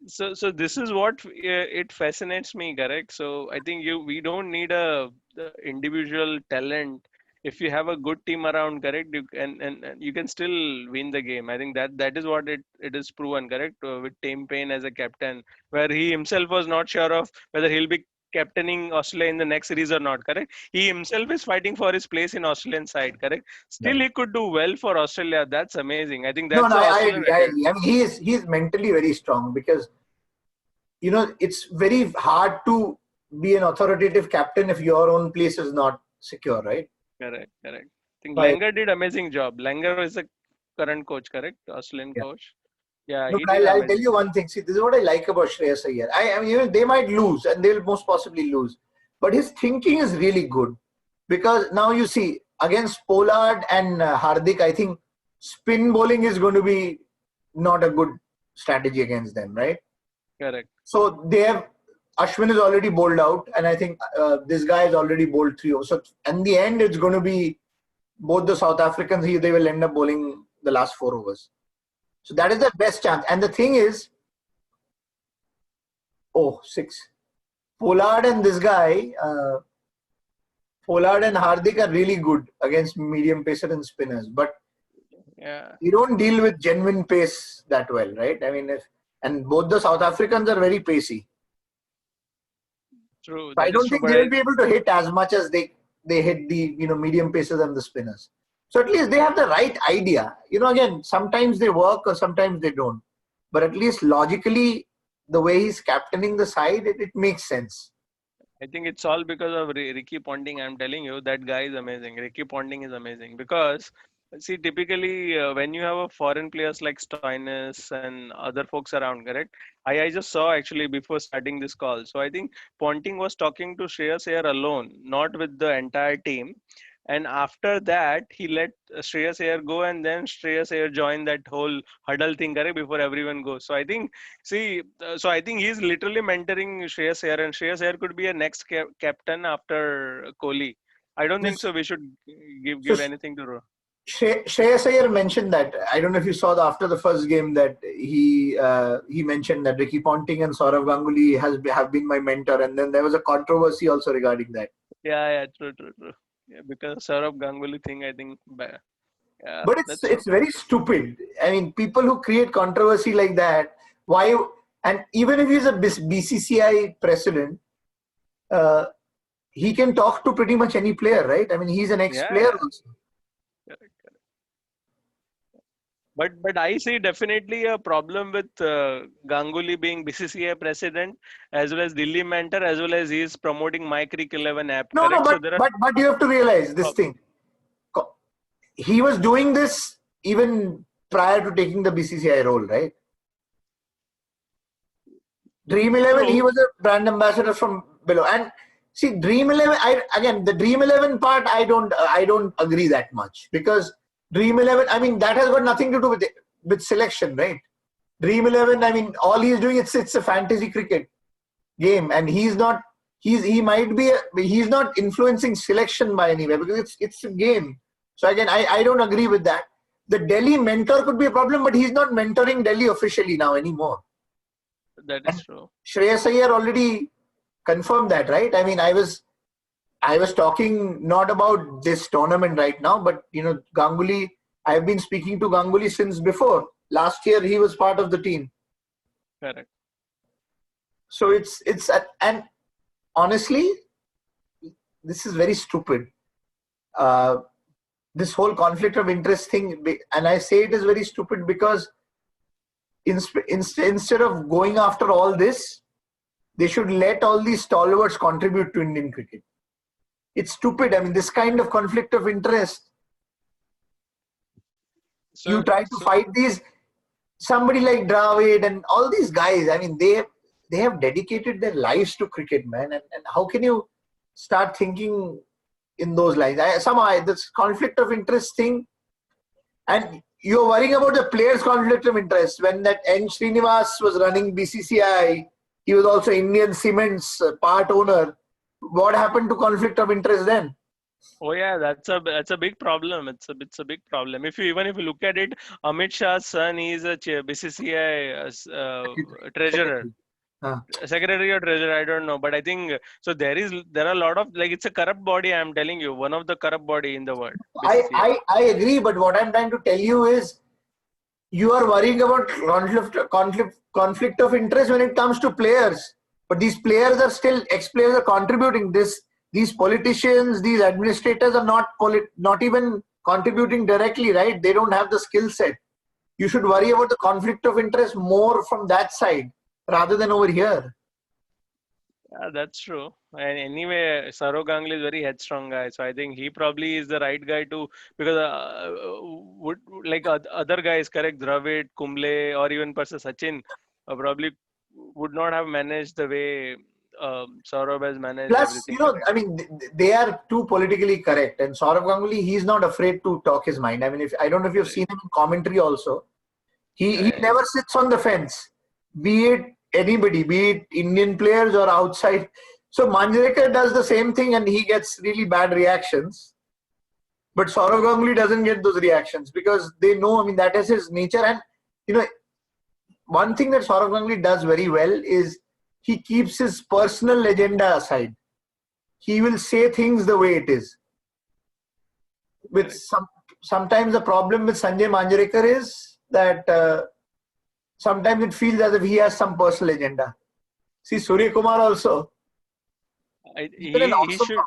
So this is what it fascinates me, correct? So I think we don't need a the individual talent. If you have a good team around, correct, and you can still win the game. I think that is what it is proven, correct, with Tim Payne as a captain, where he himself was not sure of whether he'll be captaining Australia in the next series or not, correct? He himself is fighting for his place in Australian side, correct? Still, Right. he could do well for Australia. That's amazing. I think No, that's no, the I Australian agree. I record. agree. I mean, he's mentally very strong because it's very hard to be an authoritative captain if your own place is not secure, right? Correct, correct. I think Right. Langer did amazing job. Langer is the current coach, correct? Australian Yeah. coach. Yeah, No, he but did I'll tell amazing you job. one thing. See, this is what I like about Shreyas Iyer. I mean, even they might lose, and they'll most possibly lose. But his thinking is really good because now you see against Pollard and Hardik, I think spin bowling is going to be not a good strategy against them, right? Correct. So they have Ashwin is already bowled out, and I think this guy is already bowled 3 overs. So in the end, it's going to be both the South Africans. They will end up bowling the last 4 overs. So that is the best chance. And the thing is, 6. Pollard and this guy, Pollard and Hardik are really good against medium pacer and spinners, but Yeah, you don't deal with genuine pace that well, right? I mean, and both the South Africans are very pacey. true. So I That is don't true. think But they will be able to hit as much as they hit the medium pacers and the spinners. So at least they have the right idea. Again, sometimes they work or sometimes they don't. But at least logically, the way he's captaining the side, it makes sense. I think it's all because of Ricky Ponting. I'm telling you, that guy is amazing. Ricky Ponting is amazing because, see, typically when you have a foreign players like Stoinis and other folks around, correct? I just saw actually before starting this call. So I think Ponting was talking to Shreyas Iyer alone, not with the entire team. And after that, he let Shreyas Iyer go, and then Shreyas Iyer joined that whole huddle thing, correct? Before everyone goes. So I think so I think he's literally mentoring Shreyas Iyer, and Shreyas Iyer could be a next captain after Kohli. I don't think This, so. We should so give anything to. Shreyas Iyer mentioned that. I don't know if you saw after the first game that he mentioned that Ricky Ponting and Saurav Ganguly have been my mentor, and then there was a controversy also regarding that. Yeah, yeah, true, true, true. Yeah, because Saurabh Ganguly thing, I think. Yeah, But that's true. it's very stupid. I mean, people who create controversy like that, why? And even if he's a BCCI president, uh, he can talk to pretty much any player, right? I mean, he's an Yeah, ex-player yeah. also. Correct, correct. But I see definitely a problem with Ganguly being BCCI president as well as Delhi mentor as well as he's promoting My Cricket 11 app. No, Correct. So but there are. but you have to realize this Oh, thing. He was doing this even prior to taking the BCCI role, right? Dream 11, he true. was a brand ambassador from below. And see, Dream 11, the Dream 11 part, I don't agree that much because Dream 11, I mean, that has got nothing to do with selection, right? Dream 11, I mean, all he's doing it's a fantasy cricket game, and he's not he's not influencing selection by anywhere because it's a game. So again, I don't agree with that. The Delhi mentor could be a problem, but he's not mentoring Delhi officially now anymore. That is And true. Shreyas Iyer already confirmed that, right? I mean, I was talking not about this tournament right now, but Ganguly. I've been speaking to Ganguly since before. Last year, he was part of the team. Correct. So and honestly, this is very stupid. This whole conflict of interest thing, and I say it is very stupid because instead of going after all this, they should let all these stalwarts contribute to Indian cricket. It's stupid. I mean, this kind of conflict of interest, you So, try to so fight these, somebody like Dravid and all these guys. I mean, they have dedicated their lives to cricket, man. And how can you start thinking in those lines? Somehow this conflict of interest thing, and you're worrying about the players' conflict of interest. When that N. Srinivas was running BCCI, he was also Indian Cements part owner. What happened to conflict of interest then? oh yeah, that's a big problem. It's a big problem. If you look at it, Amit Shah's son is a BCCI treasurer, Secretary. Huh. secretary or treasurer. I don't know, but I think so. There are a lot of, like, it's a corrupt body. I'm telling you, one of the corrupt body in the world. BCCI. I agree, but what I'm trying to tell you is you are worrying about conflict of interest when it comes to players. But these players are still, ex-players are contributing this. These politicians, these administrators are not even contributing directly, right? They don't have the skill set. You should worry about the conflict of interest more from that side rather than over here. Yeah, that's true. And anyway, Saurav Ganguly is very headstrong guy, so I think he probably is the right guy to, because would like other guys, correct, Dravid, Kumble, or even Persa Sachin, probably would not have managed the way Saurav has managed Plus, everything. Correct. I mean, they are too politically correct. And Saurav Ganguly, he's not afraid to talk his mind. I mean, I don't know if you've seen him in commentary also. He Yeah, never sits on the fence, be it anybody, be it Indian players or outside. So Manjrekar does the same thing and he gets really bad reactions. But Saurav Ganguly doesn't get those reactions because they know, I mean, that is his nature. And, one thing that Saurav Ganguly does very well is he keeps his personal agenda aside. He will say things the way it is. With sometimes the problem with Sanjay Manjrekar is that sometimes it feels as if he has some personal agenda. See, Surya Kumar also. He's been an he awesome should.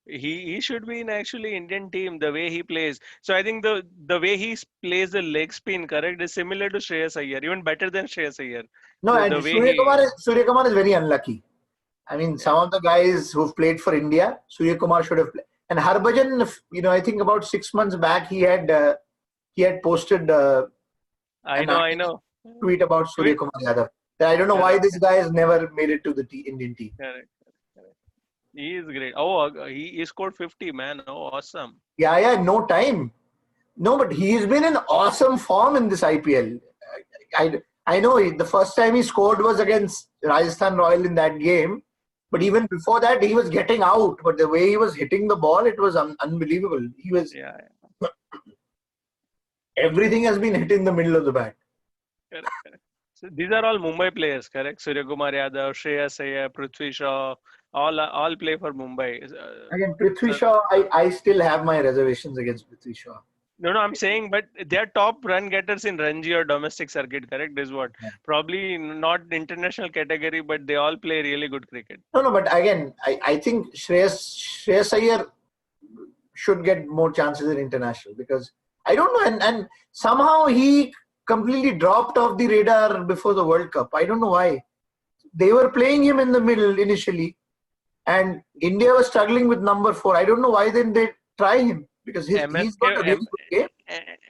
He should be in actually Indian team the way he plays. So I think the way he plays the leg spin, correct, is similar to Shreyas Iyer, even better than Shreyas Iyer. No, The and way he Surya Kumar is very unlucky. I mean, some of the guys who've played for India, Surya Kumar should have played. And Harbhajan, I think about 6 months back, he had posted I an know, I know. tweet about Surya Tweet, Kumar Yadav. I don't know why correct, this guy has never made it to the Indian team. correct, correct. He is great. Oh, he scored 50, man. Oh, awesome. Yeah, no time. No, but he's been in awesome form in this IPL. I know the first time he scored was against Rajasthan Royal in that game. But even before that, he was getting out. But the way he was hitting the ball, it was unbelievable. Yeah, Everything has been hit in the middle of the bat. correct, correct. So these are all Mumbai players, correct? Surya Kumar Yadav, Shreyas Iyer, Prithvi Shaw, all play for Mumbai. Again, Prithvi So Shaw, I still have my reservations against Prithvi Shaw. no, I'm saying, but they are top run getters in Ranji or domestic circuit, correct? Is what Yeah. probably not international category, but they all play really good cricket. No, but again, I think Shreyas Iyer should get more chances in international because I don't know, and somehow he completely dropped off the radar before the World Cup. I don't know why. They were playing him in the middle initially, and India was struggling with number 4. I don't know why then they try him because he's MSK, got a really good game.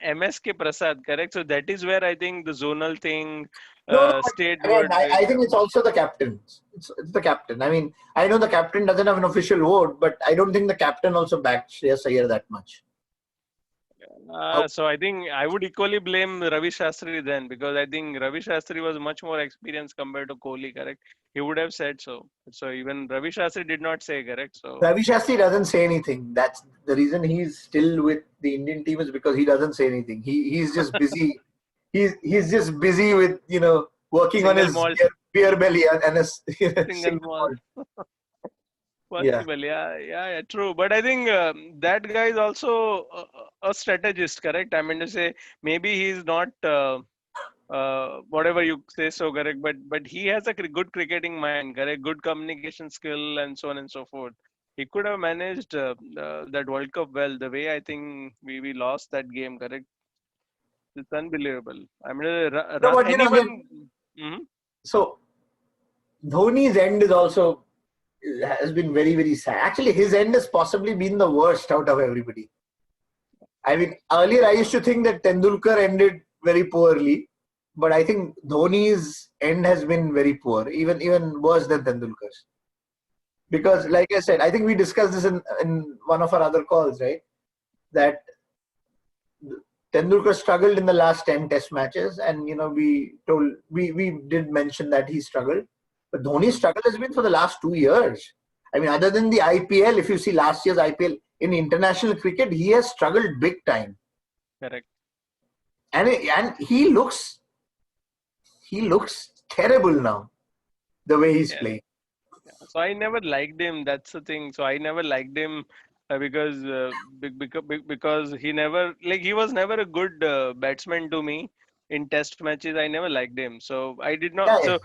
MSK Prasad, correct? So that is where I think the zonal thing, No, but state again, would. I think it's also the captain. It's the captain. I mean, I know the captain doesn't have an official vote, but I don't think the captain also backed Shreyas Iyer that much. So I think I would equally blame Ravi Shastri then, because I think Ravi Shastri was much more experienced compared to Kohli, correct? He would have said so. So even Ravi Shastri did not say, correct? So Ravi Shastri doesn't say anything. That's the reason he's still with the Indian team is because he doesn't say anything. He's just busy. He's just busy with working on single his malt, beer belly and a Single ball. Yeah. Possible, yeah, true. But I think that guy is also a strategist, correct? I mean to say, maybe he's not whatever you say so, correct. But he has a good cricketing mind, correct? Good communication skill, and so on and so forth. He could have managed that World Cup well. The way I think we lost that game, correct? It's unbelievable. I mean, No, but anyone. again, Mhm. so Dhoni's end is also has been very, very sad. Actually, his end has possibly been the worst out of everybody. I mean, earlier I used to think that Tendulkar ended very poorly, but I think Dhoni's end has been very poor, even worse than Tendulkar's. Because, like I said, I think we discussed this in one of our other calls, right? That Tendulkar struggled in the last 10 Test matches, and we did mention that he struggled. But Dhoni's struggle has been for the last 2 years. I mean, other than the IPL, if you see last year's IPL in international cricket, he has struggled big time. Correct. And he looks terrible now, the way he's Yeah. playing. So I never liked him. That's the thing. So I never liked him because he was never a good batsman to me in Test matches. I never liked him. So I did not. Yeah,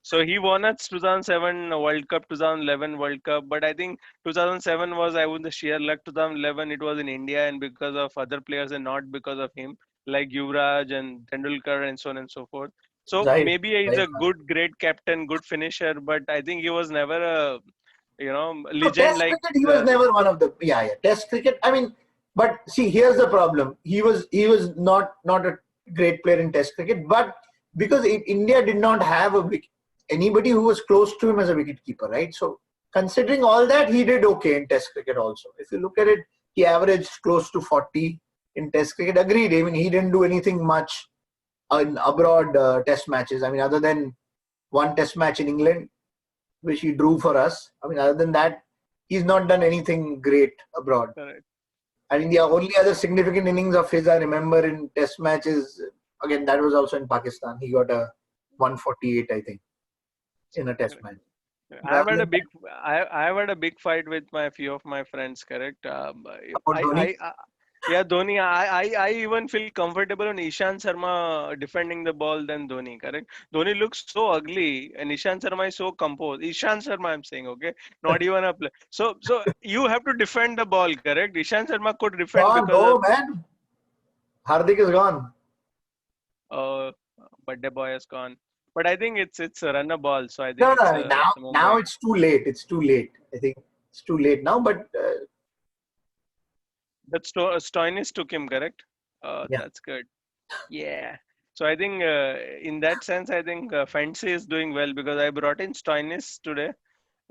So he won at 2007 World Cup, 2011 World Cup. But I think 2007 was I won the sheer luck. 2011 it was in India and because of other players and not because of him, like Yuvraj and Tendulkar and so on and so forth. So right. maybe he's Right. a great captain, good finisher, but I think he was never a, No, legend Test like. cricket, he was never one of the Test cricket. I mean, but see, here's the problem. He was not a great player in Test cricket, but because India did not have anybody who was close to him as a wicket keeper, right? So considering all that, he did okay in Test cricket also. If you look at it, he averaged close to 40 in Test cricket. Agreed. I mean, he didn't do anything much in abroad Test matches. I mean, other than one Test match in England, which he drew for us. I mean, other than that, he's not done anything great abroad. Correct. I mean, the only other significant innings of his I remember in Test matches, again, that was also in Pakistan. He got a 148, I think, in a Test match. I've had Rather a than big, I've had a big fight with my few of my friends. Correct. about Dhoni. Yeah, Dhoni. I even feel comfortable on Ishan Sharma defending the ball than Dhoni. Correct. Dhoni looks so ugly, and Ishan Sharma is so composed. Ishan Sharma, I'm saying, okay, not even a play. So you have to defend the ball. Correct. Ishan Sharma could defend Gone, because no, of man. Hardik is gone. uh, birthday boy has gone. But I think it's a runner ball, so I No, think it's no, now, it's Mumbai. now it's too late. It's too late. I think it's too late now, but But Stoinis took him, correct? yeah. That's good. Yeah. So I think in that sense, I think Fancy is doing well because I brought in Stoinis today.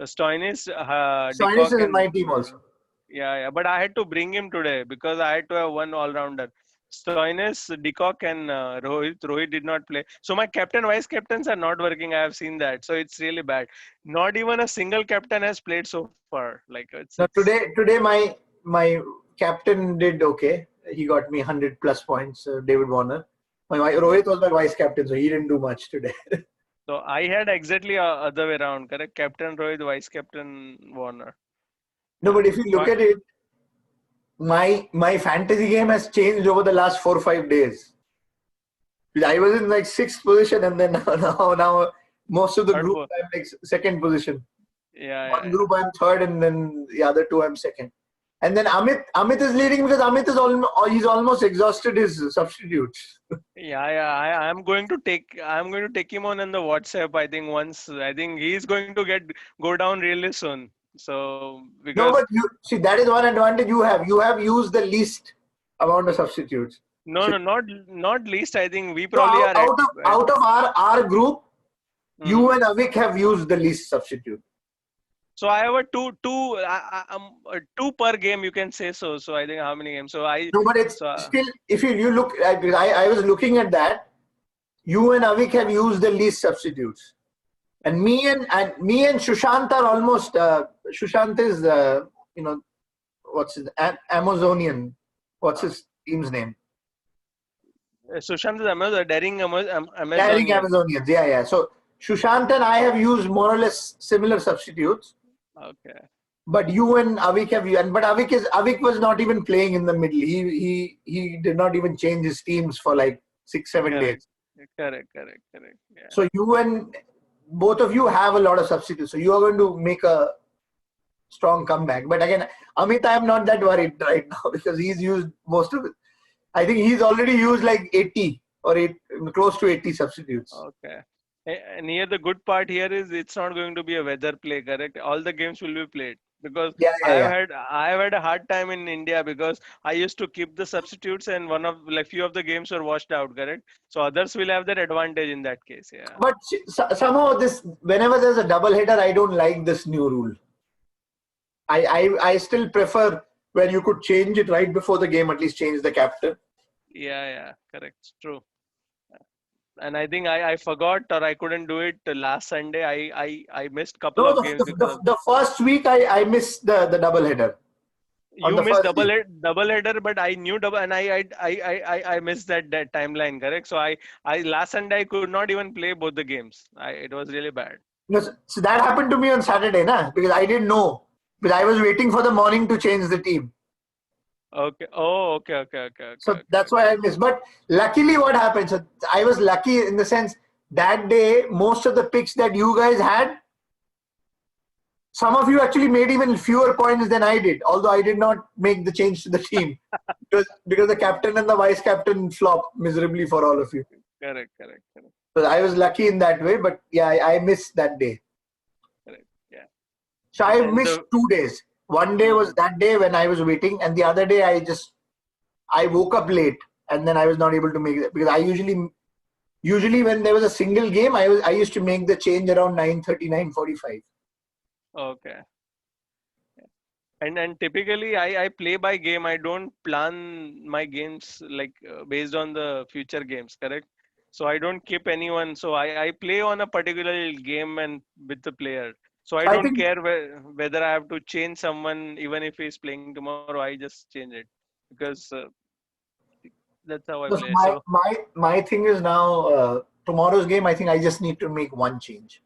Stoinis, Stoinis Decock, is in and my team also. yeah. But I had to bring him today because I had to have one all-rounder. Stoinis, Decock, and Rohit. Rohit did not play. So my captain, vice captains are not working. I have seen that. So it's really bad. Not even a single captain has played so far. Like No, it's today my captain did okay. He got me 100 plus points. David Warner. Rohit was my vice captain, so he didn't do much today. So I had exactly other way around, correct? Captain Rohit, vice captain Warner. No, but if you look at it, my fantasy game has changed over the last 4 or 5 days. I was in like sixth position, and then now most of the Third group po- I'm like second position. yeah, One group I'm third, and then the other two I'm second. And then Amit is leading because Amit is he's almost exhausted his substitutes. I'm going to take him on in the WhatsApp. I think he's going to go down really soon. So No, because but you see that is one advantage you have. You have used the least amount of substitutes. no, So, not least. I think we so probably are out of our group, you Mhm. and Avik have used the least substitute. So I have a two per game. You can say so. So I think how many games? No, but it's So still if you look. I was looking at that. You and Avik have used the least substitutes, and me and Sushant are almost. Sushant is what's his Amazonian. What's his team's name? Sushant is Daring Daring Amazonian. Amazonians. Yeah. So Sushant and I have used more or less similar substitutes. Okay. But you and Avik have used, but Avik was not even playing in the middle. He did not even change his teams for like 6-7 Correct. days. Correct. Yeah. So you and both of you have a lot of substitutes. So you are going to make a strong comeback. But again, Amit, I am not that worried right now because he's used most of it. I think he's already used like 80 or close to 80 substitutes. Okay. And here the good part here is it's not going to be a weather play, correct? All the games will be played because Yeah. I've had a hard time in India because I used to keep the substitutes and few of the games were washed out, correct? So others will have that advantage in that case. Yeah. But somehow whenever there's a double header, I don't like this new rule. I still prefer where you could change it right before the game, at least change the captain. Yeah, correct. True. And I think I forgot or I couldn't do it last Sunday. I missed couple No, of games because the first week I missed the double header. On you the missed first day. double header, but I knew double and I missed that timeline, correct? So I last Sunday I could not even play both the games. It was really bad. No, so that happened to me on Saturday, na? Because I didn't know. Because I was waiting for the morning to change the team. Okay. Oh, okay. So that's why I missed. But luckily what happened, so I was lucky in the sense that day, most of the picks that you guys had, some of you actually made even fewer points than I did, although I did not make the change to the team. because the captain and the vice captain flopped miserably for all of you. Correct. So I was lucky in that way, but yeah, I missed that day. Correct. Yeah. So I And missed 2 days. One day was that day when I was waiting, and the other day I woke up late, and then I was not able to make it because I usually when there was a single game, I used to make the change around 9:30, 9:45. Okay. And typically I play by game. I don't plan my games based on the future games, correct? So I don't keep anyone. So I play on a particular game and with the player. So I So I don't think care whether I have to change someone even if he's playing tomorrow. I just change it because that's how I so play. So my thing is now tomorrow's game. I think I just need to make one change.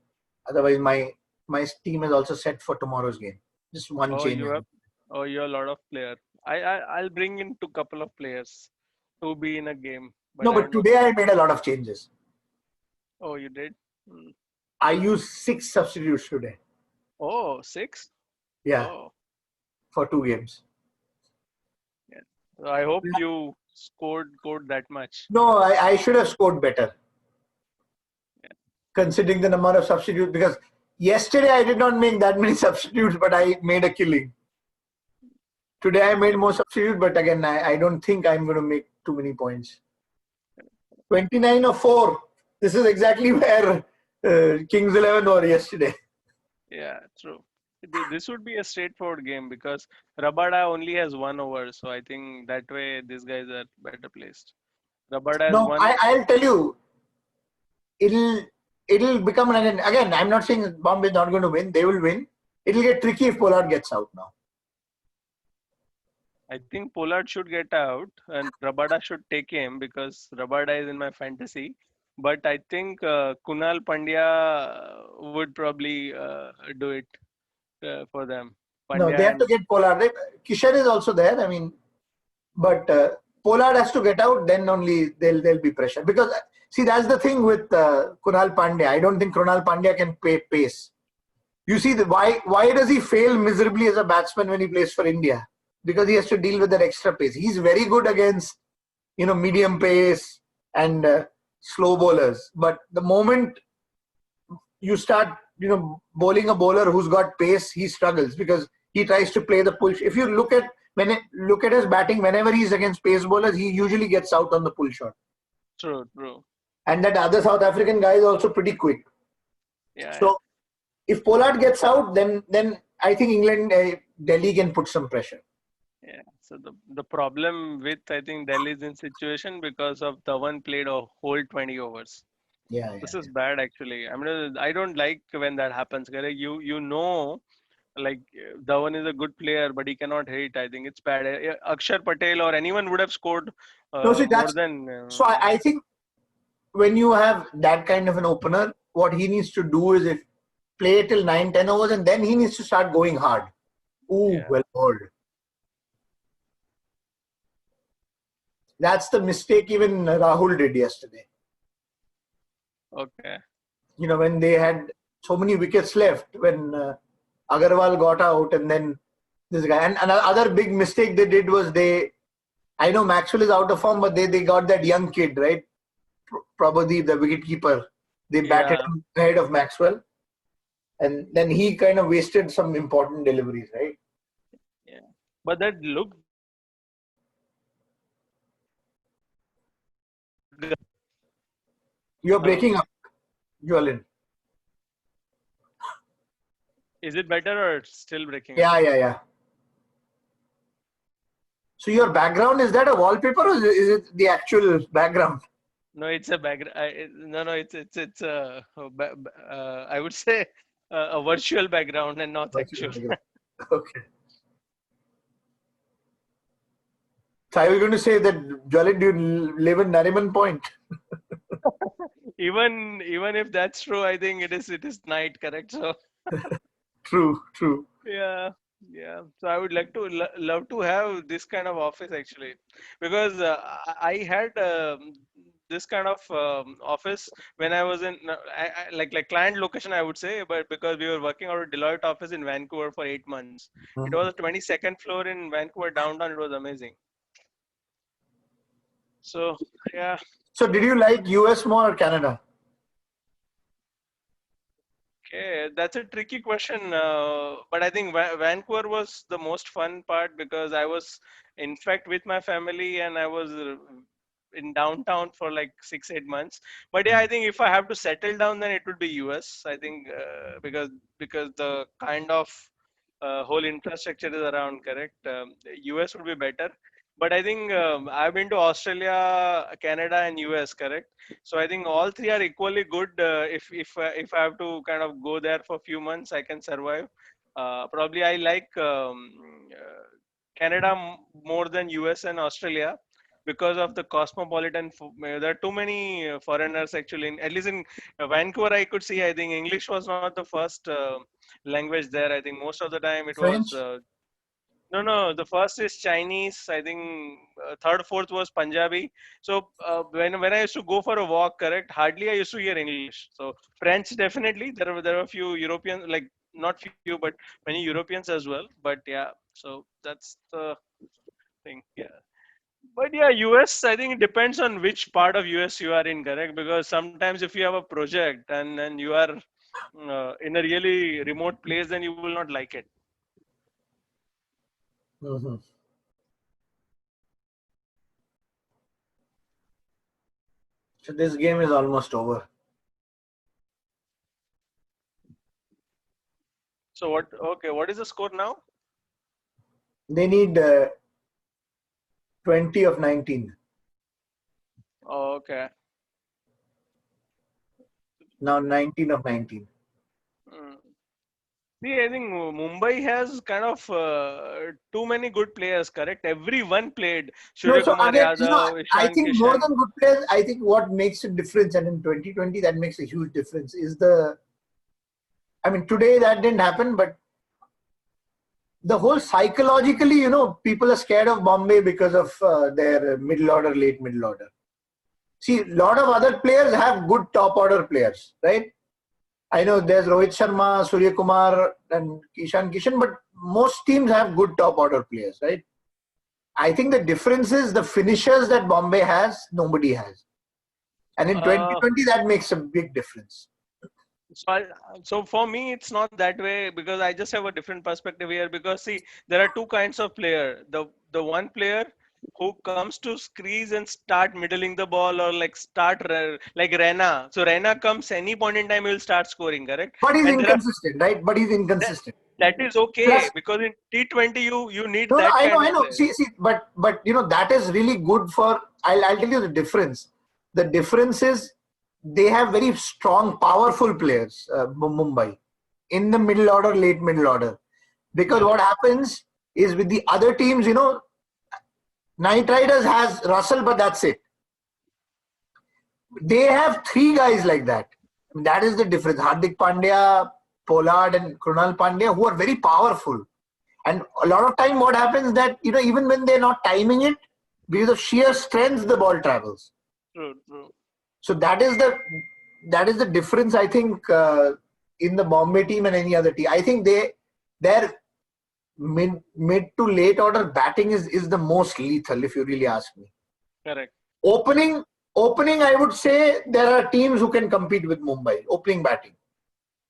Otherwise, my team is also set for tomorrow's game. Just one oh change. you're a lot of player. I'll bring in two couple of players to be in a game, but No, I but don't know. today I made a lot of changes. Oh, you did? Hmm. I used 6 substitutes today. Oh, six? Yeah, Oh, for 2 games. yeah. So I hope you scored that much. No, I should have scored better. Yeah. Considering the number of substitutes, because yesterday I did not make that many substitutes, but I made a killing. Today I made more substitutes, but again, I don't think I'm going to make too many points. 29 or 4. This is exactly where Kings 11 were yesterday. Yeah, true. This would be a straightforward game because Rabada only has 1 over, so I think that way these guys are better placed. Rabada has No, one. I'll tell you, it'll become again. I'm not saying Bombay is not going to win. They will win. It'll get tricky if Pollard gets out now. I think Pollard should get out and Rabada should take him because Rabada is in my fantasy. But I think Kunal Pandya would probably do it for them. No, they Pandya have to and get Pollard. Kishan is also there. I mean, but Pollard has to get out. Then only there'll be pressure. Because see, that's the thing with Kunal Pandya. I don't think Kunal Pandya can pace. You see, why does he fail miserably as a batsman when he plays for India? Because he has to deal with that extra pace. He's very good against medium pace and slow bowlers. But the moment you start bowling a bowler who's got pace, he struggles because he tries to play the pull. If you look at his batting, whenever he's against pace bowlers, he usually gets out on the pull shot. true. And that other South African guy is also pretty quick. Yeah. So if Pollard gets out, then I think England, Delhi can put some pressure. Yeah. So the problem with I think Delhi is in situation because of Dhawan played a whole 20 overs. Yeah. This is bad actually. I mean, I don't like when that happens. Correct? Like Dhawan is a good player, but he cannot hit. I think it's bad. Akshar Patel or anyone would have scored No, see, more than. so I think when you have that kind of an opener, what he needs to do is play till 9-10 overs, and then he needs to start going hard. Ooh, Yeah. well bowled. That's the mistake even Rahul did yesterday. Okay. When they had so many wickets left, when Agarwal got out, and then this guy. And another big mistake they did was I know Maxwell is out of form, but they got that young kid, right? Probably the wicketkeeper. They batted Yeah. him ahead of Maxwell. And then he kind of wasted some important deliveries, right? Yeah. But that looked good. You're Hello. breaking up, Jwalin. Is it better or it's still breaking up? Yeah. So your background, is that a wallpaper or is it the actual background? No, it's a background. No, it's I would say a virtual background and not actual. Okay. So I was going to say that, Jwalin, do you live in Nariman Point? Even if that's true, I think it is night, correct? So True. yeah, yeah. So I would like to love to have this kind of office actually, because I had this kind of office when I was in like client location, I would say, but because we were working out of Deloitte office in Vancouver for 8 months. It was a 22nd floor in Vancouver downtown. It was amazing. So yeah. So did you like US more or Canada? Okay, that's a tricky question, but I think Vancouver was the most fun part because I was, in fact, with my family and I was in downtown for like 6-8 months. But yeah, I think if I have to settle down, then it would be US. I think because the kind of whole infrastructure is around, correct? US would be better. But I think I've been to Australia, Canada, and US, correct? So I think all three are equally good. If I have to kind of go there for a few months, I can survive. Probably I like Canada more than US and Australia because of the cosmopolitan. There are too many foreigners actually. At least in Vancouver, I could see. I think English was not the first language there. I think most of the time it was. French? No. The first is Chinese. I think third, fourth was Punjabi. So when I used to go for a walk, correct, hardly I used to hear English. So French definitely. There were a few Europeans, like not few, but many Europeans as well. But yeah, so that's the thing. Yeah. But yeah, US, I think it depends on which part of US you are in, correct? Because sometimes if you have a project and you are in a really remote place, then you will not like it. Mm-hmm. So this game is almost over. So what? Okay, what is the score now? They need 20 of 19. Oh, okay. Now 19 of 19. Mm. See, I think Mumbai has kind of too many good players, correct? Everyone played. No, Surya so Kumar again, Yadav, I Ishan think more Kishan. than good players, I think what makes a difference, and in 2020 that makes a huge difference, is today that didn't happen, but the whole psychologically, people are scared of Bombay because of their middle order, late middle order. See, a lot of other players have good top order players, right? I know there's Rohit Sharma, Surya Kumar, and Ishan Kishan, but most teams have good top order players, right? I think the difference is the finishers that Bombay has, nobody has. And in Uh, 2020, that makes a big difference. So, so for me, it's not that way because I just have a different perspective here. Because see, there are two kinds of player. The one player who comes to crease and start middling the ball or like like Rena. So Rena comes any point in time, he will start scoring, correct? But he's And there are inconsistent, right? But he's that, inconsistent. that is okay Plus, because in T20 you need no, that I kind of know. player. See, but that is really good for. I'll tell you the difference. The difference is they have very strong, powerful players. Mumbai in the middle order, late middle order. Because what happens is with the other teams, Knight Riders has Russell, but that's it. They have three guys like that. That is the difference. Hardik Pandya, Pollard, and Krunal Pandya, who are very powerful. And a lot of time, what happens that even when they're not timing it, because of sheer strength, the ball travels. True, true. So that is the difference, I think, in the Bombay team and any other team. I think their mid to late order batting is the most lethal, if you really ask me. Correct. Opening, I would say there are teams who can compete with Mumbai. Opening batting.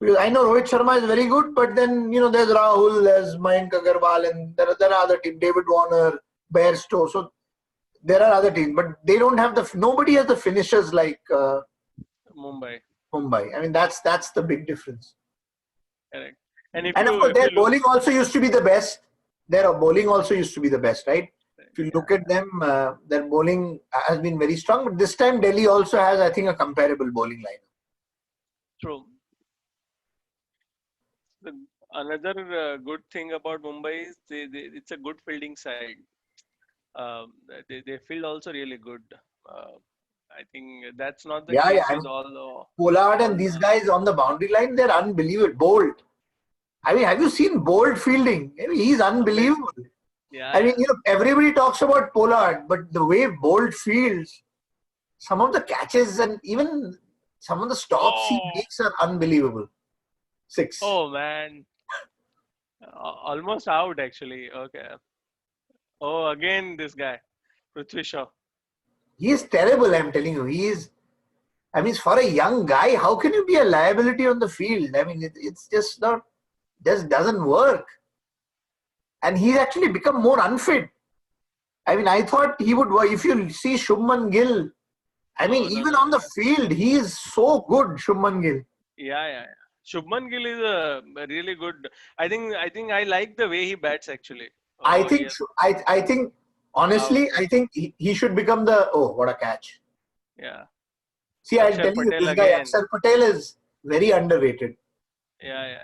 Because I know Rohit Sharma is very good, but then there's Rahul, there's Mayank Agarwal, and there are other teams. David Warner, Bairstow. So there are other teams, but they don't have nobody has the finishers like Mumbai. I mean, that's the big difference. Correct. And Of course, their bowling also used to be the best. Their bowling also used to be the best, right? If you look at them, their bowling has been very strong. But this time, Delhi also has, I think, a comparable bowling line. True. Another good thing about Mumbai is it's a good fielding side. They field also really good. I think that's not the case with all. Pollard and these guys on the boundary line, they're unbelievable. Bold. I mean, have you seen Bold fielding? I mean, he's unbelievable. Yeah. I mean, everybody talks about Pollard, but the way Bold fields, some of the catches and even some of the stops he makes are unbelievable. 6. Oh man, almost out actually. Okay. Oh, again this guy, Prithvi Shaw. He is terrible, I'm telling you. I mean, for a young guy, how can you be a liability on the field? I mean, it's just doesn't work. And he's actually become more unfit. I mean, I thought he would work. If you see Shubman Gill, I mean, on the field, he is so good, Shubman Gill. Yeah. Shubman Gill is a really good. I think I like the way he bats actually. I think honestly, I think he should become what a catch. Yeah. See, I'll tell you, this guy Akshar Patel is very underrated. Yeah.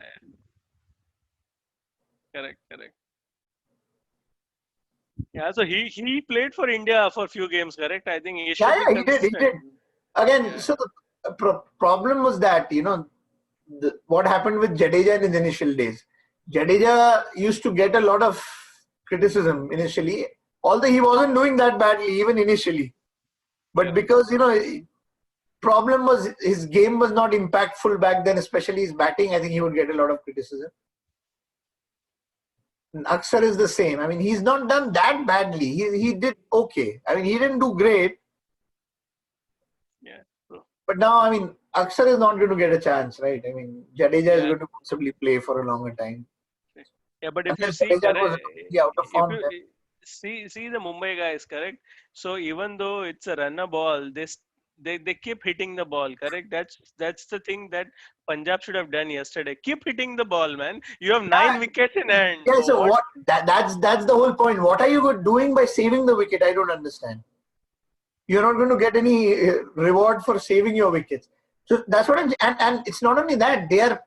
Correct. Yeah, so he played for India for a few games, correct? I think he did. Again, so the problem was that, what happened with Jadeja in his initial days. Jadeja used to get a lot of criticism initially, although he wasn't doing that badly even initially. But because, problem was his game was not impactful back then, especially his batting. I think he would get a lot of criticism. And Akshar is the same. I mean, he's not done that badly. He did okay. I mean, he didn't do great. Yeah. But now, I mean, Akshar is not going to get a chance, right? I mean, Jadeja is going to possibly play for a longer time. Yeah, but if you see the Mumbai guys, correct? So even though it's a runner ball, they keep hitting the ball, correct? That's the thing that Punjab should have done yesterday. Keep hitting the ball, man. You have 9 wickets in hand. Yeah, so that's the whole point. What are you doing by saving the wicket? I don't understand. You're not going to get any reward for saving your wickets. So that's what I'm saying. And it's not only that, they are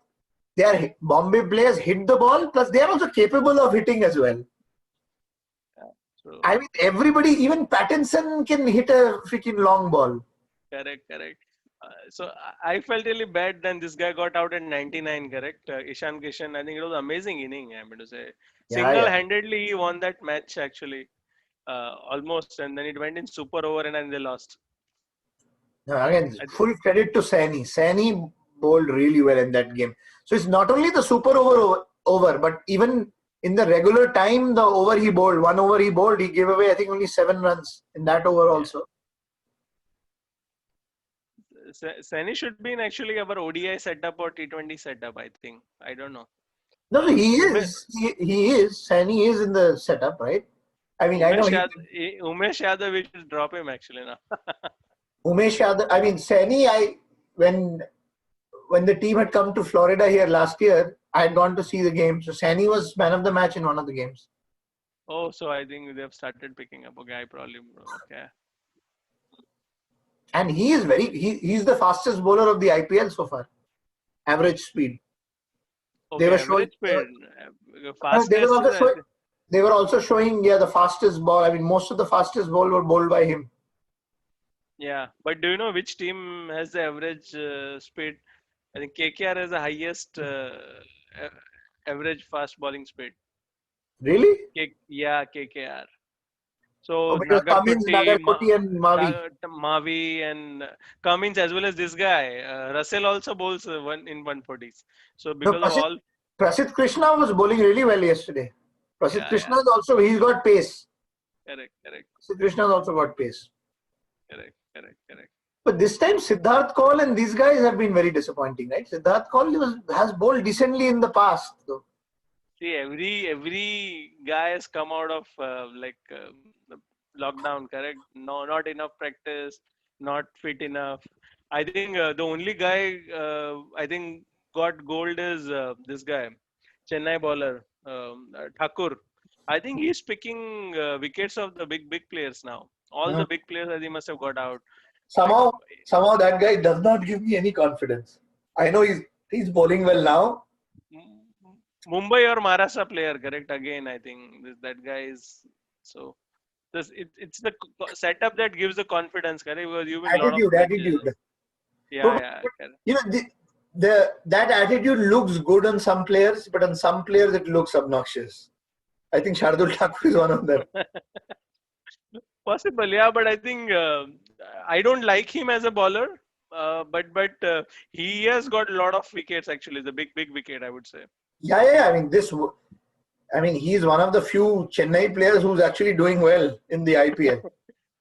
Bombay players hit the ball, plus they are also capable of hitting as well. I mean, everybody, even Pattinson can hit a freaking long ball. Correct. So I felt really bad then this guy got out at 99, correct? Ishan Kishan, I think it was an amazing inning, I'm going to say. Single-handedly he won that match actually. Almost, and then it went in super over and then they lost. Again, full credit to Saini. Saini bowled really well in that game. So it's not only the super over, but even in the regular time, the over he bowled, 1 over he bowled, he gave away, I think, only 7 runs in that over also. Saini should be in actually our ODI setup or T20 setup, I think. I don't know. No, he is. He is. Saini is in the setup, right? I mean, Umesh Yadav, we should drop him actually now. Umesh Yadav, I mean, Saini, when the team had come to Florida here last year, I had gone to see the game. So Saini was man of the match in one of the games. Oh, so I think they have started picking up. Okay, okay. And he is he's the fastest bowler of the IPL so far. Average speed. Okay, they were showing they were also showing the fastest ball. I mean, most of the fastest ball were bowled by him. Yeah, but do you know which team has the average speed? I think KKR has the highest average fast bowling speed. Really? Yeah, KKR. Oh, So because Cummins, Nagarkoti, and Mavi. Mavi and Cummins as well as this guy. Russell also bowls one in 140s. So No, because of all, Prasidh Krishna was bowling really well yesterday. Prasidh yeah, yeah, Krishna is also, he's got pace. correct, correct, Prasidh Krishna has also got pace. correct, correct, correct. But this time Siddharth Kaul and these guys have been very disappointing, right? Siddharth Kaul has bowled decently in the past, though. See, every guy has come out of the lockdown, correct? No, not enough practice, not fit enough. I think the only guy I think got gold is this guy, Chennai bowler Thakur. I think he's picking wickets of the big players now. All Hmm. the big players I think must have got out. Like Somehow that guy does not give me any confidence. I know he's bowling well now. Mumbai or Maharashtra player, correct? Again, I think that guy is so. It's the setup that gives the confidence, correct? Because you've been a lot of matches. Attitude. Yeah, But, yeah, correct. you know, that attitude looks good on some players, but on some players it looks obnoxious. I think Shardul Thakur is one of them. Possible, yeah, but I think I don't like him as a bowler. But he has got a lot of wickets actually. The big wicket, I would say. Yeah. I mean, he's one of the few Chennai players who's actually doing well in the IPL.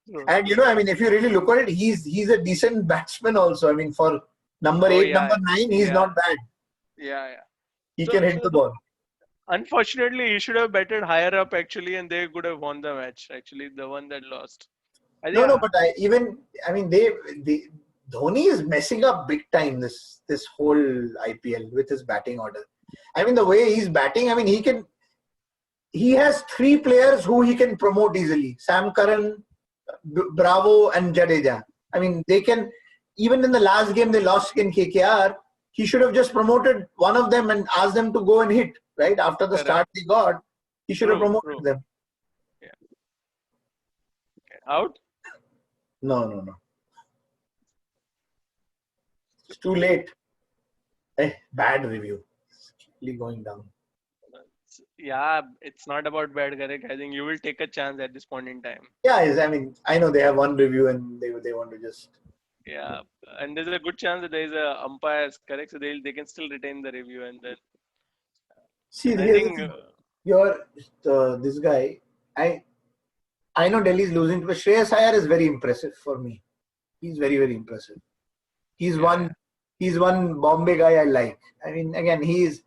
True, And true. I mean, if you really look at it, he's a decent batsman also. I mean, for number Oh 8, yeah, number 9, he's yeah, not bad. yeah, yeah. He can So, hit so the ball. unfortunately, he should have batted higher up actually, and they could have won the match. Actually, the one that lost. I think, No, but I mean, Dhoni is messing up big time this whole IPL with his batting order. I mean, the way he's batting, I mean, he has 3 players who he can promote easily: Sam Curran, Bravo, and Jadeja. I mean, they can. Even in the last game they lost in KKR, he should have just promoted one of them and asked them to go and hit. Right after the correct. start they got, he should have True, promoted true. them. Yeah. Okay. Out. No. It's too late. Bad review. It's really going down. Yeah, it's not about bad, correct. I think you will take a chance at this point in time. Yeah, I mean, I know they have one review and they want to just. Yeah, and there's a good chance that there is a umpires, correct. So they can still retain the review, and then See, I here's the think thing. This guy. I know Delhi's losing, but Shreyas Iyer is very impressive for me. He's very impressive. He's yeah, one Bombay guy I like. I mean, again, he's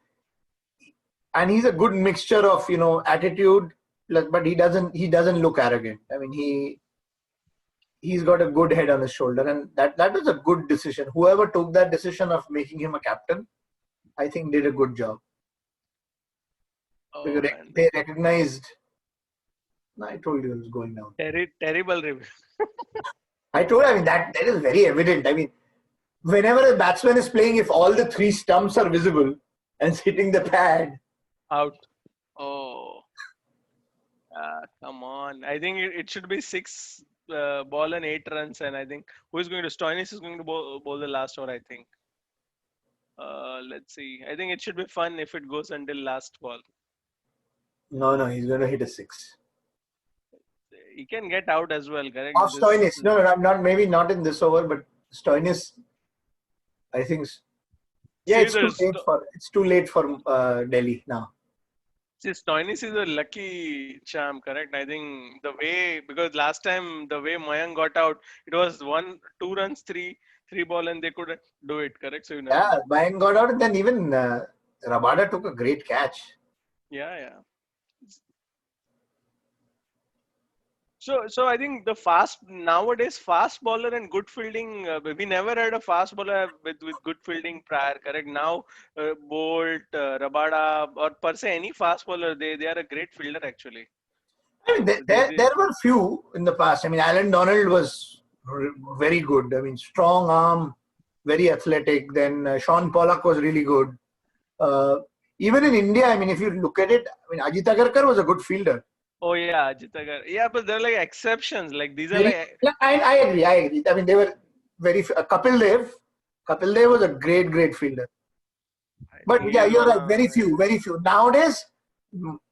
a good mixture of attitude, but he doesn't look arrogant. I mean, he's got a good head on his shoulder, and that was a good decision. Whoever took that decision of making him a captain, I think did a good job. oh Because man, they recognized. No, I told you it was going down. terrible review. I mean, that is very evident. I mean, whenever a batsman is playing, if all the 3 stumps are visible and it's hitting the pad, Out. Oh, come on. I think it should be 6 ball and 8 runs, and I think who is going to Stoinis is going to bowl the last over. I think. Let's see. I think it should be fun if it goes until last ball. no, he's going to hit a 6. He can get out as well, correct? Of Stoinis. No, I'm not. Maybe not in this over, but Stoinis, I think. Yeah, See, it's too late for Delhi now. See, Stoinis is a lucky charm, correct? I think because last time the way Mayank got out, it was 2 runs, three ball, and they couldn't do it, correct? So you never Yeah, know. Mayank got out, and then even Rabada took a great catch. Yeah. So I think nowadays fast bowler and good fielding. We never had a fast bowler with good fielding prior, correct? Now Bolt, Rabada, or per se any fast bowler, they are a great fielder actually. I mean, there were few in the past. I mean, Alan Donald was very good. I mean, strong arm, very athletic. Then Sean Pollock was really good. Even in India, I mean, if you look at it, I mean, Ajit Agarkar was a good fielder. Oh yeah, Jitagar. Yeah, but they're like exceptions. Like these are Very, like yeah, I agree. I agree. I mean, they were very. Kapil Dev was a great fielder. But he yeah, is you're one right. of. Very few, very few. Nowadays,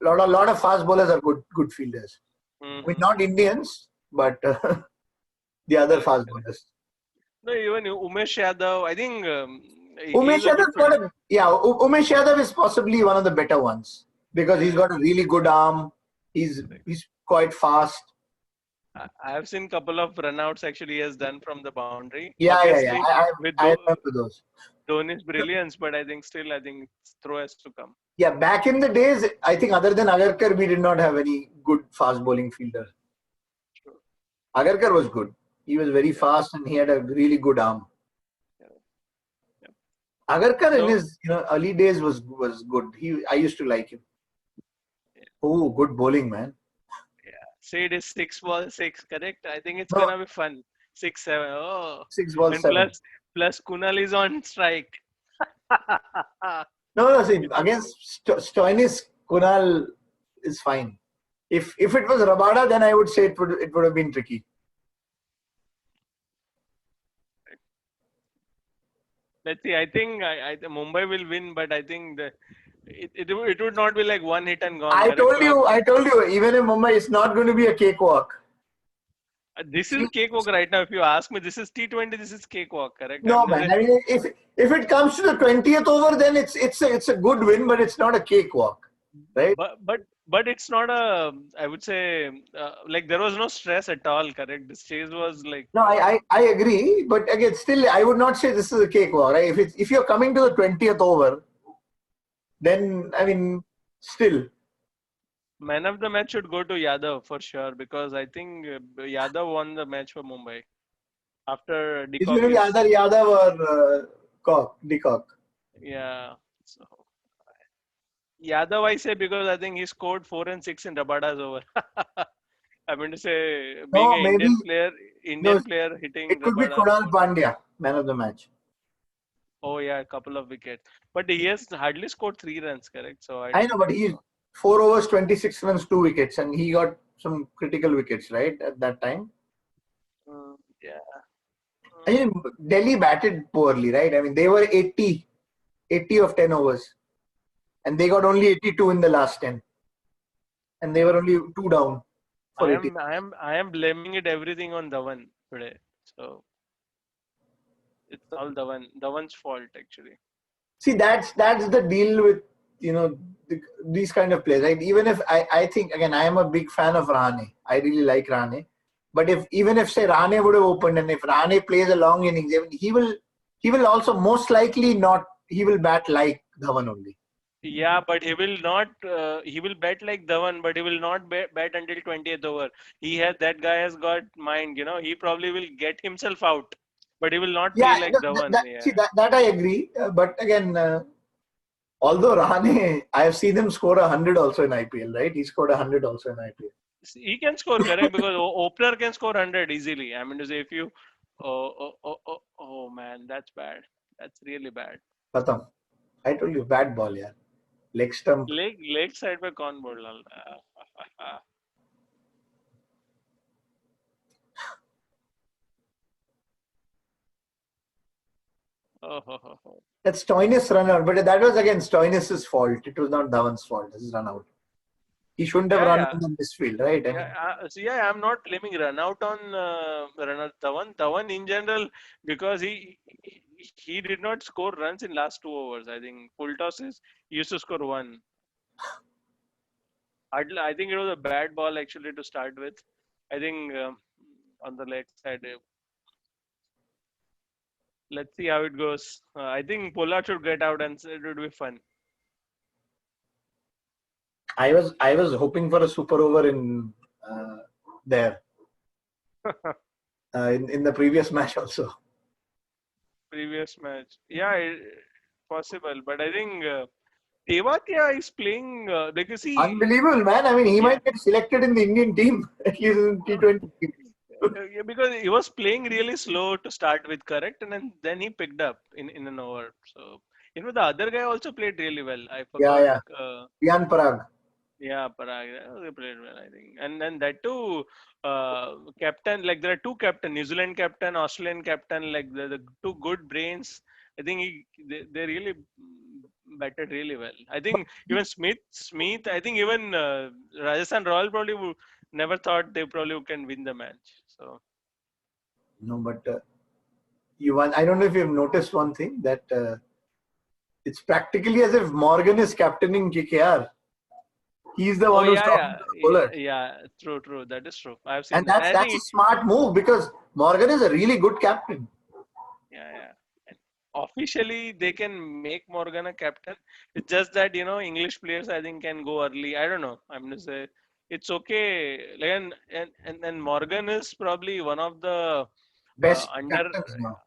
lot of fast bowlers are good fielders. I mean, Mm-hmm. not Indians, but the other Correct, fast correct. bowlers. No, even Umesh Yadav. I think Umesh he's a good Yadav got fielder. a yeah. Umesh Yadav is possibly one of the better ones because he's Correct, got a really good arm. correct. He's quite fast. I have seen couple of runouts actually he has done from the boundary. Yeah. Obviously, with I remember those. Dhoni's brilliance, but I think still I think throw has to come. Yeah, back in the days, I think other than Agarkar, we did not have any good fast bowling fielder. True. Agarkar was good. He was very Yeah, fast and he had a really good arm. yeah, yeah. Agarkar in So his early days was good. I used to like him. yeah, Oh, good bowling, man. yeah. Say it is 6 ball 6, correct? I think it's No, gonna be fun. 6-7. Oh, 6 balls and 7. plus Kunal is on strike. No, see, It would against Stoinis, Kunal is fine. If it was Rabada, then I would say it would have been tricky. let's see. I think Mumbai will win, but I think it would not be like one hit and gone. Correct? So I told you, even in Mumbai, it's not going to be a cakewalk. this is See, cakewalk right now. If you ask me, this is T20. This is cakewalk. Correct? I no, mean, to man. say, I mean, if it comes to the 20th over, then it's a good win, but it's not a cakewalk, right? but it's not a. I would say like there was no stress at all. Correct? This chase was like. No, I agree, but again, still, I would not say this is a cakewalk, right? If you're coming to the 20th over, then I mean, still, Man of the match should go to Yadav for sure because I think Yadav won the match for Mumbai after De it's going to be is either Yadav or Decock. yeah. So Yadav I say because I think he scored 4 and 6 in Rabada's over. I mean to say being No, an maybe no. Indian player hitting It could be Rabada. Kunal Pandya, man of the match. Oh yeah, a couple of wickets, but he has hardly scored 3 runs. Correct. So I I know, but he's 4 overs, 26 runs, 2 wickets, and he got some critical wickets, right, at that time. yeah. I mean, Delhi batted poorly, right? I mean, they were 80 of 10 overs, and they got only 82 in the last 10, and they were only 2 down for 80. I am blaming it everything on Dhawan today. So it's all Dhawan's fault actually. See, that's the deal with these kind of players, right? Even if I think again, I am a big fan of Rahane. I really like Rahane, but even if say Rahane would have opened, and if Rahane plays a long innings, I mean, he will also most likely not. He will bat like Dhawan only. Yeah, but he will not. He will bet like Dhawan, but he will not bet until 20th over. That guy has got mind. He probably will get himself out, but he will not play Yeah, like Dhawan. see Yeah. that I agree. But again, although Rahane, I have seen him score 100 also in IPL, right? He scored 100 also in IPL. He can score, correct? Because opener can score 100 easily. I mean to say, if you, oh man, that's bad. That's really bad. Khatam. I told you, bad ball, yeah. Leg stump. Leg side पे कौन बोल रहा है? Oh. That's Stoinis run out, but that was again Stoinis' fault. It was not Dhawan's fault. His run out. He shouldn't have run Yeah. in the midfield, right? I mean, I'm not blaming run out on run out Dhawan. Dhawan in general because he did not score runs in last 2 overs. I think full tosses he used to score one. I think it was a bad ball actually to start with. I think on the leg side. Let's see how it goes. I think Pollard should get out and it would be fun. I was hoping for a super over in there in the previous match also. Previous match, yeah, possible. But I think Tewatia is playing. Like you see, Unbelievable, man. I mean, he yeah, might get selected in the Indian team at least in T20. yeah, because he was playing really slow to start with, correct, and then he picked up in an over. So the other guy also played really well. I Yeah, forgot. yeah. Ian Parag. Yeah, Parag, they played well, I think. And then that too, captain, like there are two captain, New Zealand captain, Australian captain, like the two good brains. I think they really batted really well. I think even Smith, I think even Rajasthan Royal probably never thought they probably can win the match. So No, but I don't know if you've noticed one thing that it's practically as if Morgan is captaining KKR. He's the oh one who's yeah, talking yeah, to the bowler. yeah, true. That is true. I've And seen that. I that's a think smart move because Morgan is a really good captain. yeah. And officially, they can make Morgan a captain. It's just that English players I think can go early. I don't know. I'm gonna say it's okay. Like, and Morgan is probably one of the Best under captains now.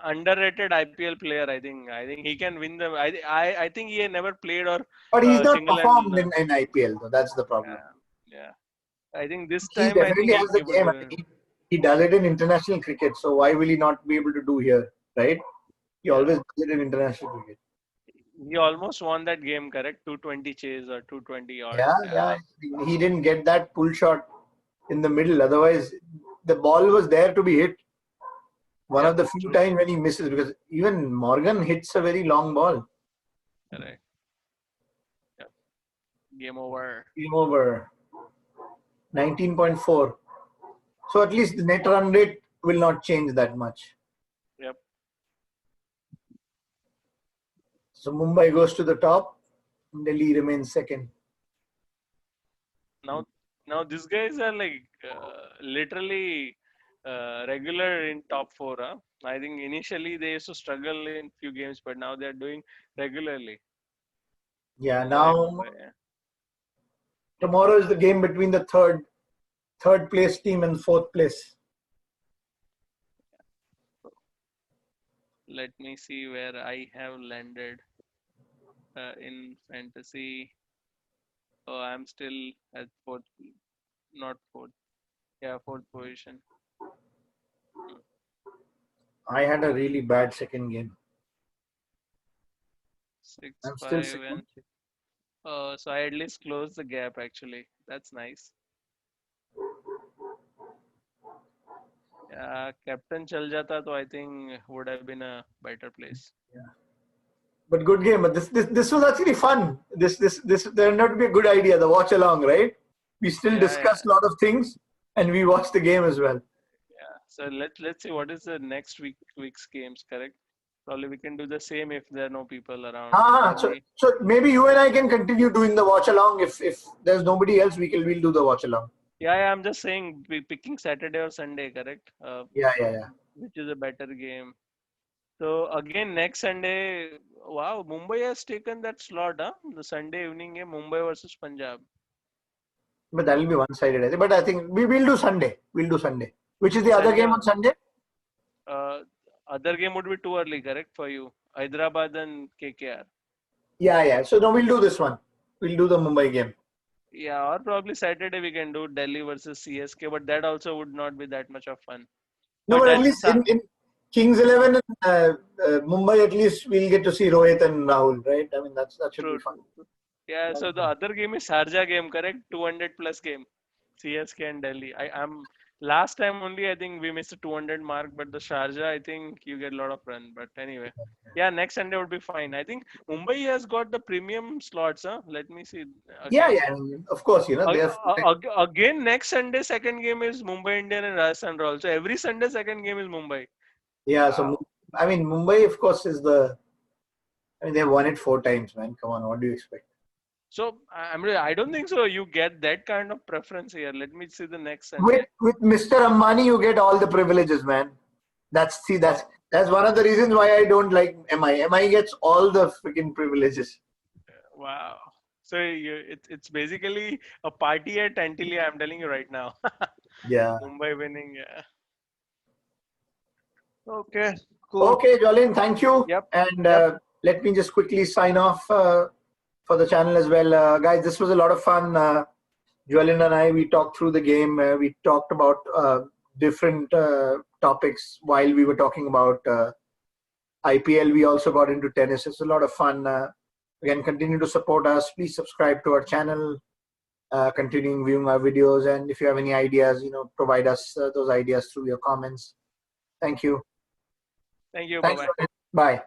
underrated IPL player. I think he can win the. I think he had never played or But he's not single and performed in IPL, though. That's the problem. yeah. I think this He time I think definitely has he the would game. I have. mean, he does it in international cricket, so why will he not be able to do here, right? He Yeah. always does it in international cricket. He almost won that game, correct? 220 chase or 220 odd. Yeah. He didn't get that pull shot in the middle. Otherwise, the ball was there to be hit. One of Yep, the few true. times when he misses, because even Morgan hits a very long ball. Correct. Yep. Game over. Game over. 19.4. So at least the net run rate will not change that much. Yep. So Mumbai goes to the top. Delhi remains second. Now, now these guys are like literally regular in top four. Huh? I think initially they used to struggle in few games, but now they're doing regularly. Yeah, Mumbai. now tomorrow is the game between the third place team and fourth place. Let me see where I have landed in fantasy. Oh, I'm still at fourth, not fourth. Yeah, fourth position. I had a really bad second game. Six, I'm still five, second. and so I at least closed the gap actually. That's nice. Yeah, captain chal jata, तो I think would have been a better place. But good game. But this was actually fun. This turned out to be a good idea. The watch along, right? We still Yeah. discussed a lot of things, and we watched the game as well. Yeah. So let's see what is the next week's games. Correct. Probably we can do the same if there are no people around. So Probably. so maybe you and I can continue doing the watch along. If there's nobody else, we'll do the watch along. Yeah. I'm just saying picking Saturday or Sunday. Correct. Yeah. Which is a better game. So again, next Sunday, wow, Mumbai has taken that slot, huh? The Sunday evening game, Mumbai versus Punjab. But that'll be one-sided, I think. But I think we will do Sunday. We'll do Sunday. Which is the other Sunday, game on Sunday? uh, other game would be too early, correct, for you? Hyderabad and KKR. Yeah. So no, we'll do this one. We'll do the Mumbai game. Yeah, or probably Saturday we can do Delhi versus CSK, but that also would not be that much of fun. No, But but at that's least in Kings 11 and Mumbai, at least we'll get to see Rohit and Rahul, right? I mean, that should be true, fun. true. Yeah, so the other game is Sharjah game, correct? 200 plus game. CSK and Delhi. I'm last time only I think we missed a 200 mark, but the Sharjah I think you get a lot of run. But anyway, yeah, next Sunday would be fine. I think Mumbai has got the premium slots. Huh? Let me see again. Yeah. I mean, of course, they have. Again, next Sunday second game is Mumbai Indian and Rajasthan Royals. So every Sunday second game is Mumbai. Yeah. So Wow. I mean, Mumbai, of course, is the. I mean, they've won it 4 times, man. Come on, what do you expect? So I don't think so. You get that kind of preference here. Let me see the next With Sunday. Mr. Ambani, you get all the privileges, man. That's Oh, one of the reasons why I don't like MI. MI gets all the freaking privileges. wow. So it's basically a party at Antilia. I'm telling you right now. Yeah. Mumbai winning. Yeah. Okay. Cool. Okay, Jolene, thank you. Yep. And Yep. let me just quickly sign off for the channel as well. Guys, this was a lot of fun. Jolene and I, we talked through the game. We talked about different topics while we were talking about IPL. We also got into tennis. It's a lot of fun. Again, continue to support us. Please subscribe to our channel. continuing viewing our videos. And if you have any ideas, provide us those ideas through your comments. Thank you. Thank you. Thanks. Bye-bye. Bye.